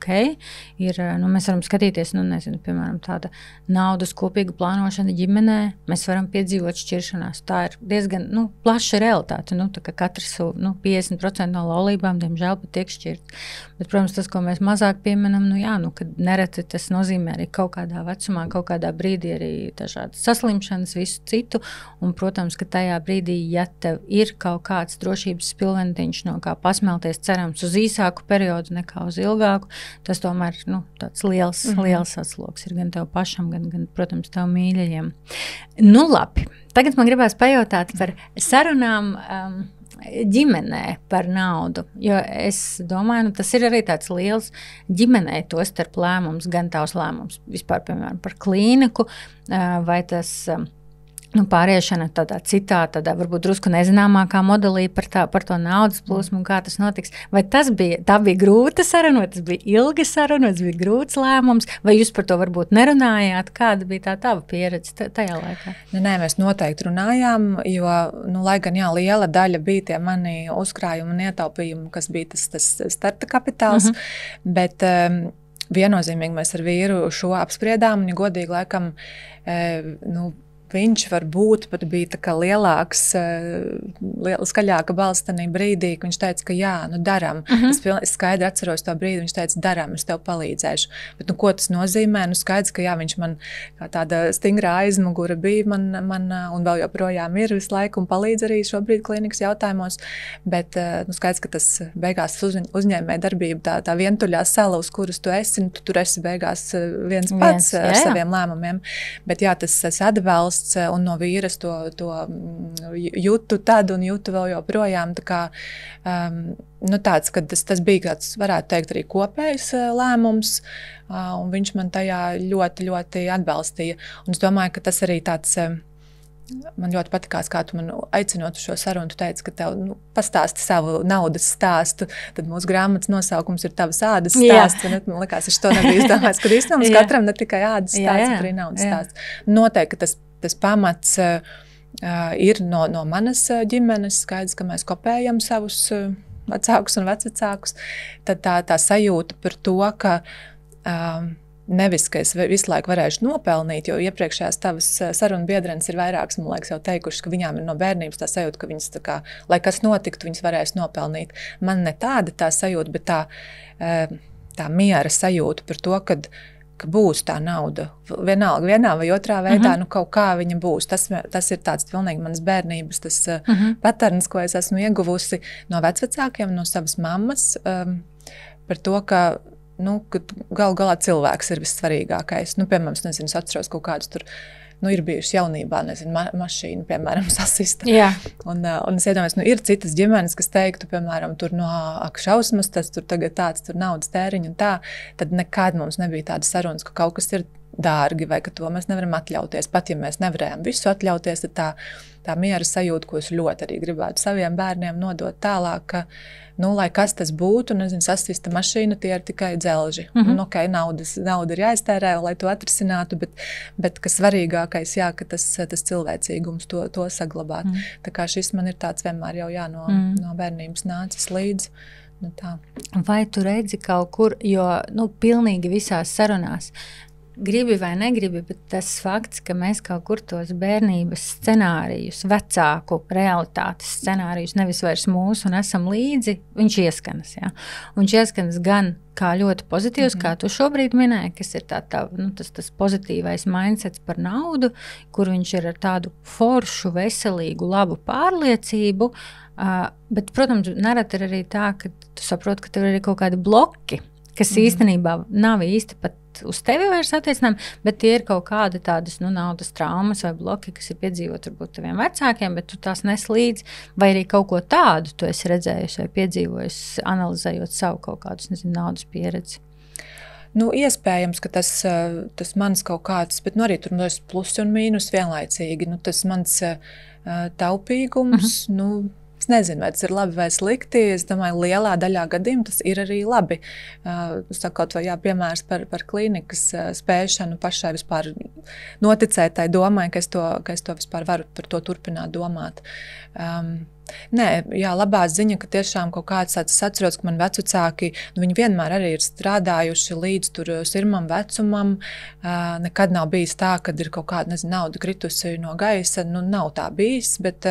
ir, nu, mēs varam skatīties, nu, nezinu, piemēram, tāda naudas kopīga plānošana ģimenē, mēs varam piedzīvot šķiršanās. Tā ir diezgan, nu, plaša realitāte, nu, tā kā katrs, nu, 50% no laulībām, diemžēl, pat tiek šķirts. Bet, protams, tas, ko mēs mazāk pieminam, nu, jā, nu, kad nereti tas nozīmē arī kaut kādā vecumā, kaut kādā brīdī arī dažādas saslimšanas, visu citu, un, protams, ka tajā brīdī, ja tev ir kaut kāds drošības spilventiņš, no kā pasmelties, cerams, uz īsāku periodu nekā uz ilgāku, tas tomēr, nu, tāds liels atsloks ir gan tev pašam, gan protams, tev mīļajiem. Nu, labi, tagad man gribās pajautāt par sarunām ģimenē par naudu, jo es domāju, nu, tas ir arī tāds liels ģimenē to starp lēmums, gan tavs lēmums vispār, piemēram, par klīniku, vai tas nu, pāriešana tādā citā, tādā varbūt drusku nezināmākā modelī par to naudas plūsmu un kā tas notiks. Vai tā bija grūta saruna, vai tas bija ilga saruna, vai tas bija grūts lēmums, vai jūs par to varbūt nerunājāt? Kāda bija tā tava pieredze tajā laikā? Nē, mēs noteikti runājām, jo, nu, lai gan jā, liela daļa bija tie mani uzkrājumi un ietaupījumi, kas bija tas starta kapitāls, bet viennozīmīgi mēs ar vīru šo apspriedām, un, ja godīgi, laikam, nu, viņš varbūt pat bija tā kā lielāks, skaļāka balss tanī brīdī, ka viņš teica, ka jā, nu daram. Es skaidri atceros to brīdi, viņš teica, daram, es tev palīdzēšu. Bet, nu, ko tas nozīmē? Nu, skaidrs, ka jā, viņš man kā tāda stingrā aizmugura bija man un vēl joprojām ir visu laiku un palīdz arī šobrīd klīnikas jautājumos. Bet, nu, skaidrs, ka tas beigās uzņēmē darbība, tā vientuļā sala, uz kuras tu esi, nu, tu tur esi beigās viens pats ar saviem lēmumiem. Bet jā, tas atbalsts un no vīras to jūtu tad un jūtu vēl joprojām. Tā kā, nu tāds, ka tas bija kāds, varētu teikt, arī kopējs lēmums, un viņš man tajā ļoti, ļoti atbalstīja. Un es domāju, ka tas arī tāds, man ļoti patikās, kā tu man aicinot uz šo sarunu, tu teici, ka tev pastāsti savu naudas stāstu, tad mūsu grāmatas nosaukums ir tavas ādas stāsts, un man likās, es to nebiju izdomājis, kad īstenībā katram ne tikai ādas stāsts, bet arī naudas stāsts. Noteikti, ka tas pamats ir no manas ģimenes, skaidrs, ka mēs kopējam savus vecākus un vecvecākus, tad tā sajūta par to, ka nevis, ka es visu laiku varēšu nopelnīt, jo iepriekšējās tavas sarunu biedrenes ir vairākas, man liekas, jau teikušas, ka viņām ir no bērnības tā sajūta, ka viņas tā kā, lai kas notiktu, viņas varēs nopelnīt. Man ne tāda tā sajūta, bet tā miera sajūta par to, ka būs tā nauda. Vienalga, vienā vai otrā veidā, nu kaut kā viņa būs. Tas ir tāds pilnīgi manas bērnības, tas paterns, ko es esmu ieguvusi no vecvecākiem, no savas mammas, par to, ka galu galā cilvēks ir vissvarīgākais. Nu, piemēram, es nezinu, es atceros kaut kādus tur, ir bijuši jaunībā, nezinu, mašīna, piemēram, sasista. Jā. Un es iedomājos, ir citas ģimenes, kas teiktu, piemēram, tur ak, šausmas, tas tur tagad tāds, tur naudas tēriņu un tā, tad nekad mums nebija tāda sarunas, ka kaut kas ir dārgi vai ka to mēs nevaram atļauties. Pat, ja mēs nevarējām visu atļauties, tad tā miera sajūta, ko es ļoti arī gribētu saviem bērniem nodot tālāk, ka, lai kas tas būtu, nezinu, sasista mašīna, tie ir tikai dzelži. Okay, nauda ir jāiztērē, lai to atrisinātu, bet kas svarīgākais, jā, ka tas cilvēcīgums to saglabāt. Tā kā šis man ir tāds vienmēr jau no bērnības nācis līdzi. Nu, tā. Vai tu redzi kaut kur, jo pilnīgi visās sarunās, gribi vai negribi, bet tas fakts, ka mēs kaut kur tos bērnības scenārijus, vecāku realitātes scenārijus, nevis vairs mūsu un esam līdzi, viņš ieskanas. Ja? Un viņš ieskanas gan kā ļoti pozitīvs, kā tu šobrīd minēji, kas ir tas pozitīvais mindsets par naudu, kur viņš ir ar tādu foršu, veselīgu, labu pārliecību, bet, protams, nerad ir arī tā, ka tu saproti, ka tev ir arī kaut kādi bloki, kas īstenībā nav īsti pat uz tevi vairs attiecinām, bet tie ir kaut kādi tādas naudas traumas vai bloki, kas ir piedzīvot varbūt taviem vecākiem, bet tu tās nes līdzi, vai arī kaut ko tādu tu esi redzējusi vai piedzīvojusi, analizējot savu kaut kādus, naudas pieredzi. Nu, iespējams, ka tas mans kaut kāds, bet arī tur ir plusi un mīnus vienlaicīgi. Nu, tas mans taupīgums, es nezinu, vai tas ir labi vai slikti. Es domāju, lielā daļā gadījumu tas ir arī labi. Sakot, vai piemērs par klīnikas spēšanu pašai vispār noticēt tai domai, ka es to vispār varu par to turpināt domāt. Nē, labā ziņa, ka tiešām kaut kāds tāds atceros, ka man vecvecāki, viņi vienmēr arī ir strādājuši līdz tur sirmam vecumam. Nekad nav bijis tā, kad ir kaut kāda, nauda kritusi no gaisa. Nav tā bijis, bet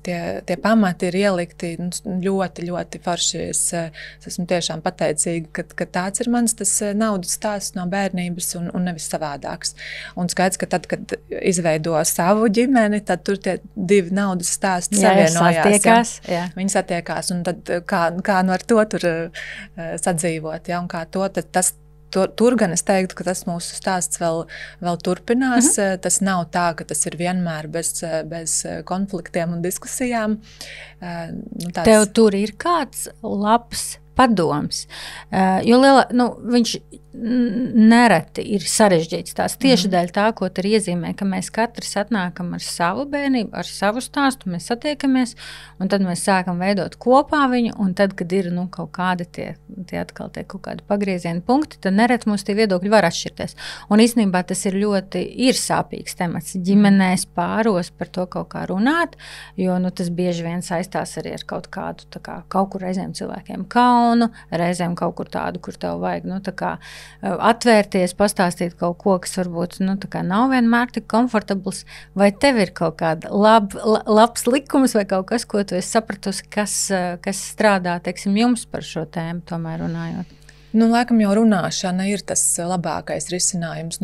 tie pamati ir ielikti ļoti, ļoti forši. Es esmu tiešām pateicīga, ka tāds ir mans tas naudas stāsts no bērnības un nevis savādāks. Un skaidrs, ka tad, kad izveido savu ģimeni, tad tur tie divi naudas stāsti savienojās. Viņi satiekās, un tad kā ar to tur sadzīvot, un kā tur gan es teiktu, ka tas mūsu stāsts vēl turpinās. Tas nav tā, ka tas ir vienmēr bez konfliktiem un diskusijām. Tev tur ir kāds labs padoms, jo viņš nereti ir sarežģīts tās tieši dēļ tā, ko tur iezīmē, ka mēs katrs atnākam ar savu bērnību, ar savu stāstu, mēs satiekamies, un tad mēs sākam veidot kopā viņu, un tad, kad ir kaut kādi tie atkal kaut kādi pagriezieni punkti, tad nereti mums tie viedokļi var atšķirties. Un īstenībā tas ir ļoti sāpīgs temats. Ģimenēs pāros par to kaut kā runāt, jo tas bieži vien saistās arī ar kaut kādu, kaut kur reizēm cilvēkiem kaunu, reizēm kaut kur tādu, kur tev vajag, atvērties, pastāstīt kaut ko, kas varbūt nav vienmēr tik komfortabls, vai tev ir kaut kāda labs likums vai kaut kas, ko tu esi sapratusi, kas strādā, teiksim, jums par šo tēmu tomēr runājot? Laikam jau runāšana ir tas labākais risinājums.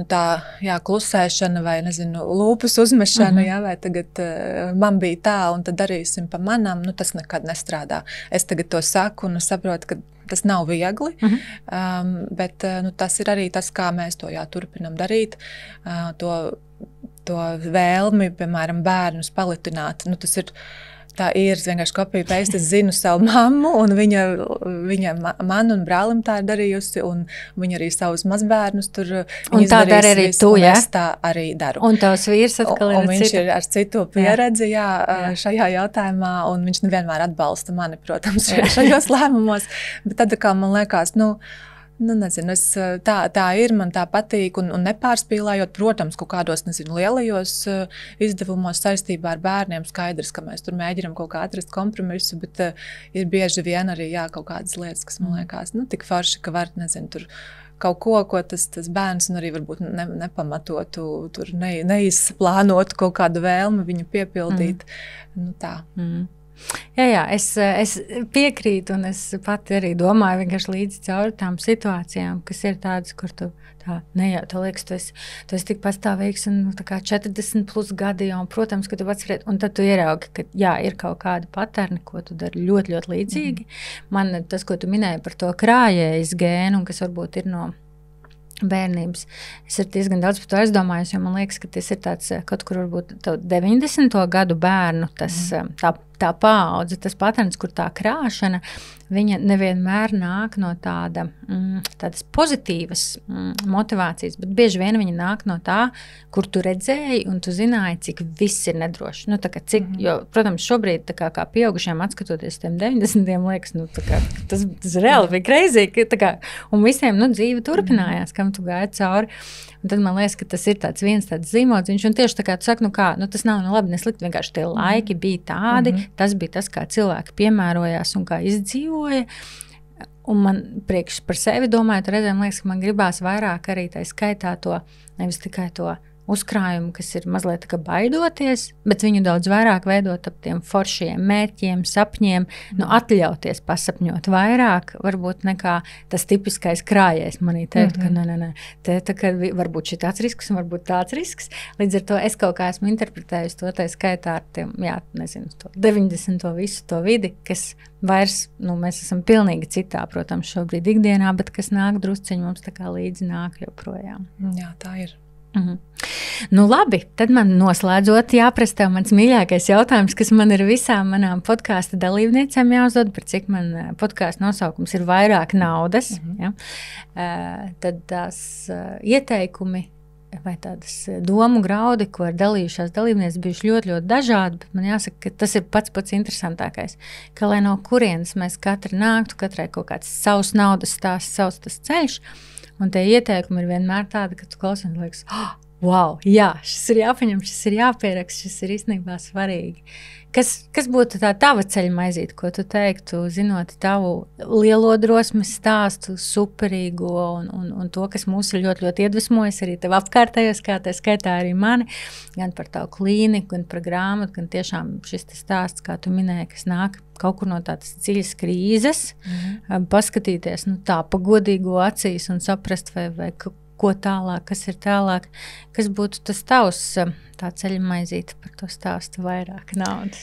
Klusēšana vai, lūpas uzmešana, vai tagad man bija tā, un tad darīsim pa manam, tas nekad nestrādā. Es tagad to saku un saprotu, ka tas nav viegli, bet tas ir arī tas, kā mēs to turpinam darīt, to vēlmi, piemēram, bērnus palitināt. Tā ir vienkārši kopija paste. Es zinu savu mammu, un viņa man un brālim tā ir darījusi, un viņa arī savus mazbērnus tur un tā dara arī tu, ja? Es tā arī daru. Un tavs vīrs atkal ir viņš ir ar citu pieredzi šajā jautājumā, un viņš nevienmēr atbalsta mani, protams, šajos lēmumos, bet tad, kā man liekas, nezinu, tā ir, man tā patīk, un nepārspīlējot, protams, kaut kādos, lielajos izdevumos saistībā ar bērniem skaidrs, ka mēs tur mēģinam kaut kā atrast kompromisu, bet ir bieži vien arī kaut kādas lietas, kas man liekas, tik forši, ka var, tur kaut ko tas bērns, un arī varbūt nepamatotu, tur neizplānotu kaut kādu vēlmi viņu piepildīt. Tā. Jā, es piekrītu, un es pati arī domāju vienkārši līdzi cauri tām situācijām, kas ir tādas, kur tu tev liekas, tu esi tik pastāvīgs un 40 plus gadi, un, protams, ka tu atceries, un tad tu ieraugi, ka ir kaut kādi paterni, ko tu dari ļoti, ļoti līdzīgi. Man tas, ko tu minēji par to krājējas gēnu, un kas varbūt ir no bērnības. Es ir diezgan daudz par to aizdomājos, jo man liekas, ka tas ir tāds kaut kur varbūt 90. gadu bērnu, tā paudze, tas paterns, kur tā krāšana, viņa nevienmēr nāk no tādas pozitīvas motivācijas, bet bieži vien viņa nāk no tā, kur tu redzēji un tu zināji, cik viss ir nedroši. Jo, protams, šobrīd kā pieaugušiem atskatoties tiem 90. liekas, tas reāli bija crazy, un visiem dzīve turpinājās, kam tu gāji cauri. Un tad man liekas, ka tas ir viens tāds zīmodziņš, un tieši tā kā tu saki, tas nav labi, ne slikti, vienkārši tie laiki bija tādi, tas bija tas, kā cilvēki piemērojās un kā izdzīvoja. Un man priekš par sevi domājot, reizēm liekas, ka man gribās vairāk arī tā skaitā to, nevis tikai to uzkrājumu, kas ir mazliet tā kā baidoties, bet viņu daudz vairāk veidot ap tiem foršiem mērķiem, sapņiem, atļauties pasapņot vairāk, varbūt nekā tas tipiskais krājējs manī teikt, ka ka varbūt šitāds risks un varbūt tāds risks. Līdz ar to es kaut kā esmu interpretējusi to tā skaitā ar tiem, to 90. visu to vidi, kas vairs, mēs esam pilnīgi citā, protams, šobrīd ikdienā, bet kas nāk drusciņi mums tā kā līdzi nāk joprojām. Jā, tā ir. Nu labi, tad man noslēdzot jāprasa tev mans mīļākais jautājums, kas man ir visām manām podkāstu dalībniecēm jāuzdod, par cik man podkāstu nosaukums ir vairāk naudas. Ja? Tad tās ieteikumi vai tādas domu graudi, ko ir dalījušās dalībnieces, bijuši ļoti, ļoti dažādi, bet man jāsaka, ka tas ir pats interesantākais, ka lai no kurienes mēs katri nāktu, katrai kaut kāds savs naudas stāsts, savs tas ceļš, un tie ieteikumi ir vienmēr tādi, ka tu klausies un liekas, wow, jā, šis ir jāpaņem, šis ir jāpieraksta, šis ir īstenībā svarīgi. Kas būtu tā tava ceļa maizīte, ko tu teiktu, zinot tavu lielo drosmes stāstu, superīgo un to, kas mūs ir ļoti, ļoti iedvesmojis, arī tev apkārtējos, kā tā skaitā arī mani, gan par tavu klīniku, gan par grāmatu, gan tiešām šis stāsts, kā tu minēji, kas nāk kaut kur no tādas dziļas krīzes, paskatīties tā pa godīgo acīs un saprast, vai ko tālāk, kas ir tālāk, kas būtu tas tavs tā ceļa maizīte par to stāstu vairāk naudas?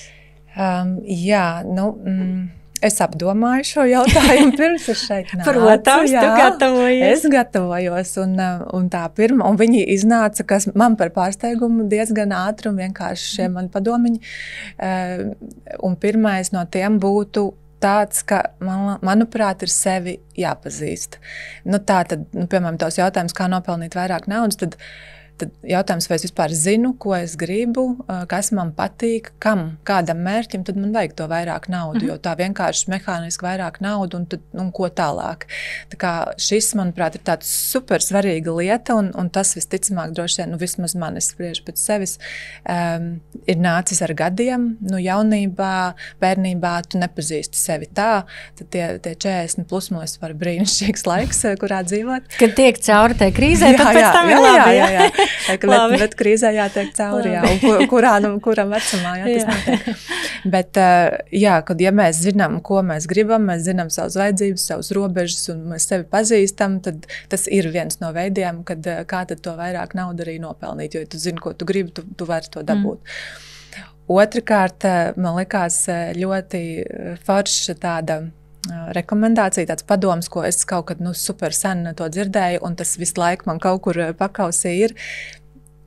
Es apdomāju šo jautājumu pirms es šeit nācu. Protams, tu gatavojies. Es gatavojos, un tā pirma, un viņi iznāca, kas man par pārsteigumu diezgan ātri un vienkārši šie mani padomiņi. Un pirmais no tiem būtu tāds, ka, manuprāt, ir sevi jāpazīst. Piemēram, tos jautājums, kā nopelnīt vairāk naudas, tad jautājums, vai es vispār zinu, ko es gribu, kas man patīk, kādam mērķim, tad man vajag to vairāk naudu, jo tā vienkārši mehāniski vairāk naudu un ko tālāk. Tā kā šis, manuprāt, ir tāds super svarīga lieta, un tas visticamāk droši vien, vismaz man, es spriežu pēc sevis, ir nācis ar gadiem, jaunībā, bērnībā tu nepazīsti sevi tā, tad tie 40 plus mums var brīnišķīgs laiks, kurā dzīvot. Kad tiek cauri tai krīzē, tad pēc tam ir labi. Jā. Bet krīzē jātiek cauri, un kuram vecumā, tas notiek. Bet, kad mēs zinām, ko mēs gribam, mēs zinām savas vajadzības, savas robežas, un mēs sevi pazīstam, tad tas ir viens no veidiem, kā tad to vairāk naudu arī nopelnīt, jo tu zini, ko tu gribi, tu vari to dabūt. Otrakārt, man likās ļoti forša tāda rekomendācija, tāds padoms, ko es kaut kad super sen to dzirdēju, un tas visu laiku man kaut kur pakausī ir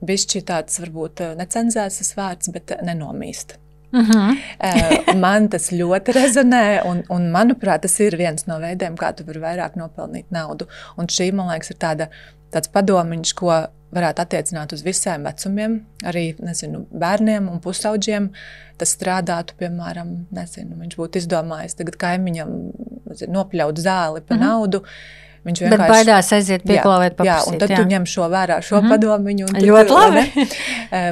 bišķi tāds, varbūt necenzēts tas vārds, bet nenomīst. Man tas ļoti rezonē, un manuprāt, tas ir viens no veidiem, kā tu vari vairāk nopelnīt naudu. Un šī, man liekas, ir tāds padomiņš, ko varētu attiecināt uz visiem vecumiem, arī, bērniem un pusauģiem. Tas strādātu, piemēram, viņš būtu izdomājis tagad kaimiņam nopļaut zāli pa naudu. Viņš bet baidās aiziet pieklāvēt paprasīt. Jā, un tad tu ņem šo vērā, šo padomiņu. Ļoti labi.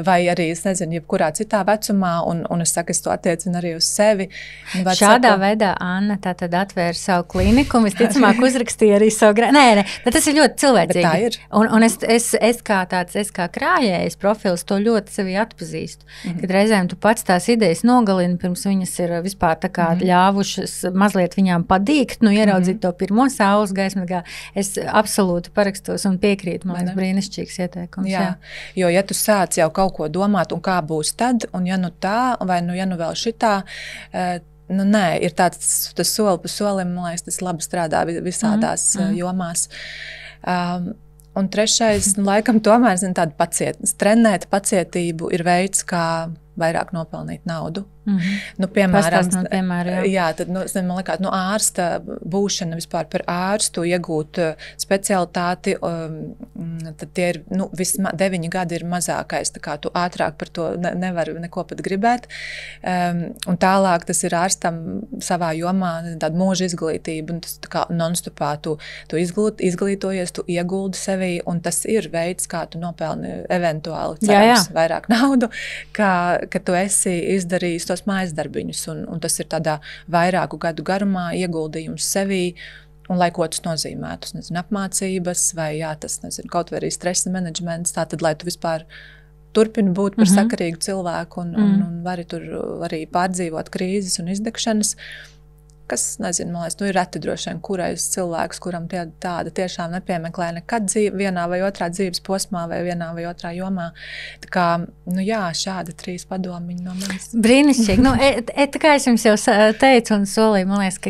Vai arī, es nezinu, jebkurā citā vecumā, un es saku, es to attiecinu arī uz sevi. Šādā veidā Anna tātad atvēra savu klīniku, un visticamāk uzrakstīja arī savu grāmatu. Nē, bet tas ir ļoti cilvēcīgi. Tā ir. Un es kā krājējs profils to ļoti sevi atpazīstu. Kad reizēm tu pats tās idejas nogalini, pirms viņas ir vispār tā kā ļāvušas mazliet viņām padīgt, ieraudzīt to pirmo saules gaismu. Es absolūti parakstos un piekrītu, man ir brīnišķīgs ieteikums. Jā, jo ja tu sāc jau kaut ko domāt, un kā būs tad, un ja tā, vai ja vēl šitā, nē, ir tāds soli pa solim, man liekas, tas labi strādā visādās jomās. Un trešais, laikam tomēr, tāda trenēt pacietību ir veids, kā vairāk nopelnīt naudu. Piemēram, tad, man liekas, ārsta būšana vispār par ārstu, iegūt specialitāti, tad tie ir, 9 gadi ir mazākais, tā kā tu ātrāk par to nevari neko pat gribēt. Un tālāk tas ir ārstam savā jomā tāda mūža izglītība, un tas tā kā non-stopā tu izglītojies, tu ieguldi sevī, un tas ir veids, kā tu nopelni eventuāli cerams vairāk naudu, ka tu esi izdarījis tos mājas darbiņus, un tas ir tādā vairāku gadu garumā ieguldījums sevī, un lai ko tas nozīmētu, apmācības, vai tas, kaut vai arī stresa menedžments, tātad, lai tu vispār turpini būt par sakarīgu cilvēku, un vari tur arī pārdzīvot krīzes un izdegšanas, kas, man liekas, ir reti droši vien, kurais cilvēks, kuram tāda tiešām nepiemeklē nekad vienā vai otrā dzīves posmā vai vienā vai otrā jomā. Tā kā, šādi 3 padomiņi no manis. Brīnišķīgi. Tā kā es jums jau teicu un solīju, man liekas,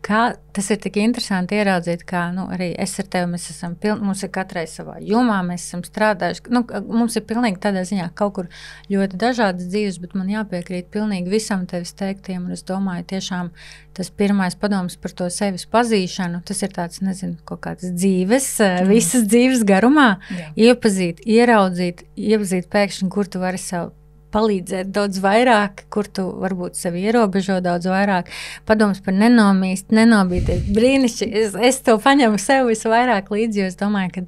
tas ir tik interesanti ieraudzīt, kā arī es ar tevi, mēs esam mums ir katrai savā jomā, mēs esam strādājuši, mums ir pilnīgi tādā ziņā kaut kur ļoti dažādas dzīves, bet man jāpiekrīt pilnīgi visam tevis teiktiem, un es domāju, tiešām tas pirmais padoms par to sevis pazīšanu, tas ir tāds, nezinu, kaut kāds dzīves, visas dzīves garumā, iepazīt, ieraudzīt pēkšņi, kur tu vari sev palīdzēt daudz vairāk, kur tu varbūt sevi ierobežo daudz vairāk. Padoms par nenobīties. Brīnišķīgi. Es to paņemu sev visvairāk līdzi, jo es domāju, ka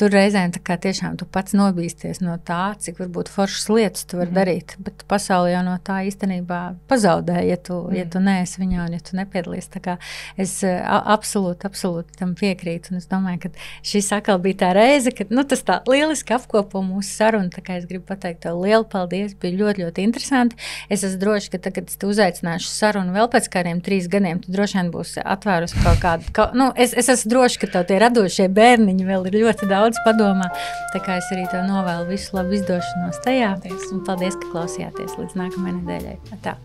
tur reizēm tā kā tiešām tu pats nobīsties no tā, cik varbūt foršas lietas tu vari darīt. Bet pasauli jau no tā īstenībā pazaudē, ja tu neesi viņā un ja tu nepiedalies. Tā kā es absolūti tam piekrītu. Un es domāju, ka šis atkal bija tā reize, kad tas tā lieliski apkopo mūsu sarunu. Tā kā es gribu pateikt tev lielu paldies. Bija ļoti, ļoti interesanti. Es esmu droši, ka tagad, kad es te uzaicināšu sarunu vēl pēc kādiem 3 gadiem, tu droši vien būsi atvērusi kaut kādu, es esmu droši, ka tev tie radošie bērniņi vēl ir ļoti daudz padomā. Tā kā es arī tev novēlu visu labu izdošanos tajā. Un paldies, ka klausījāties līdz nākamajai nedēļai. Tā.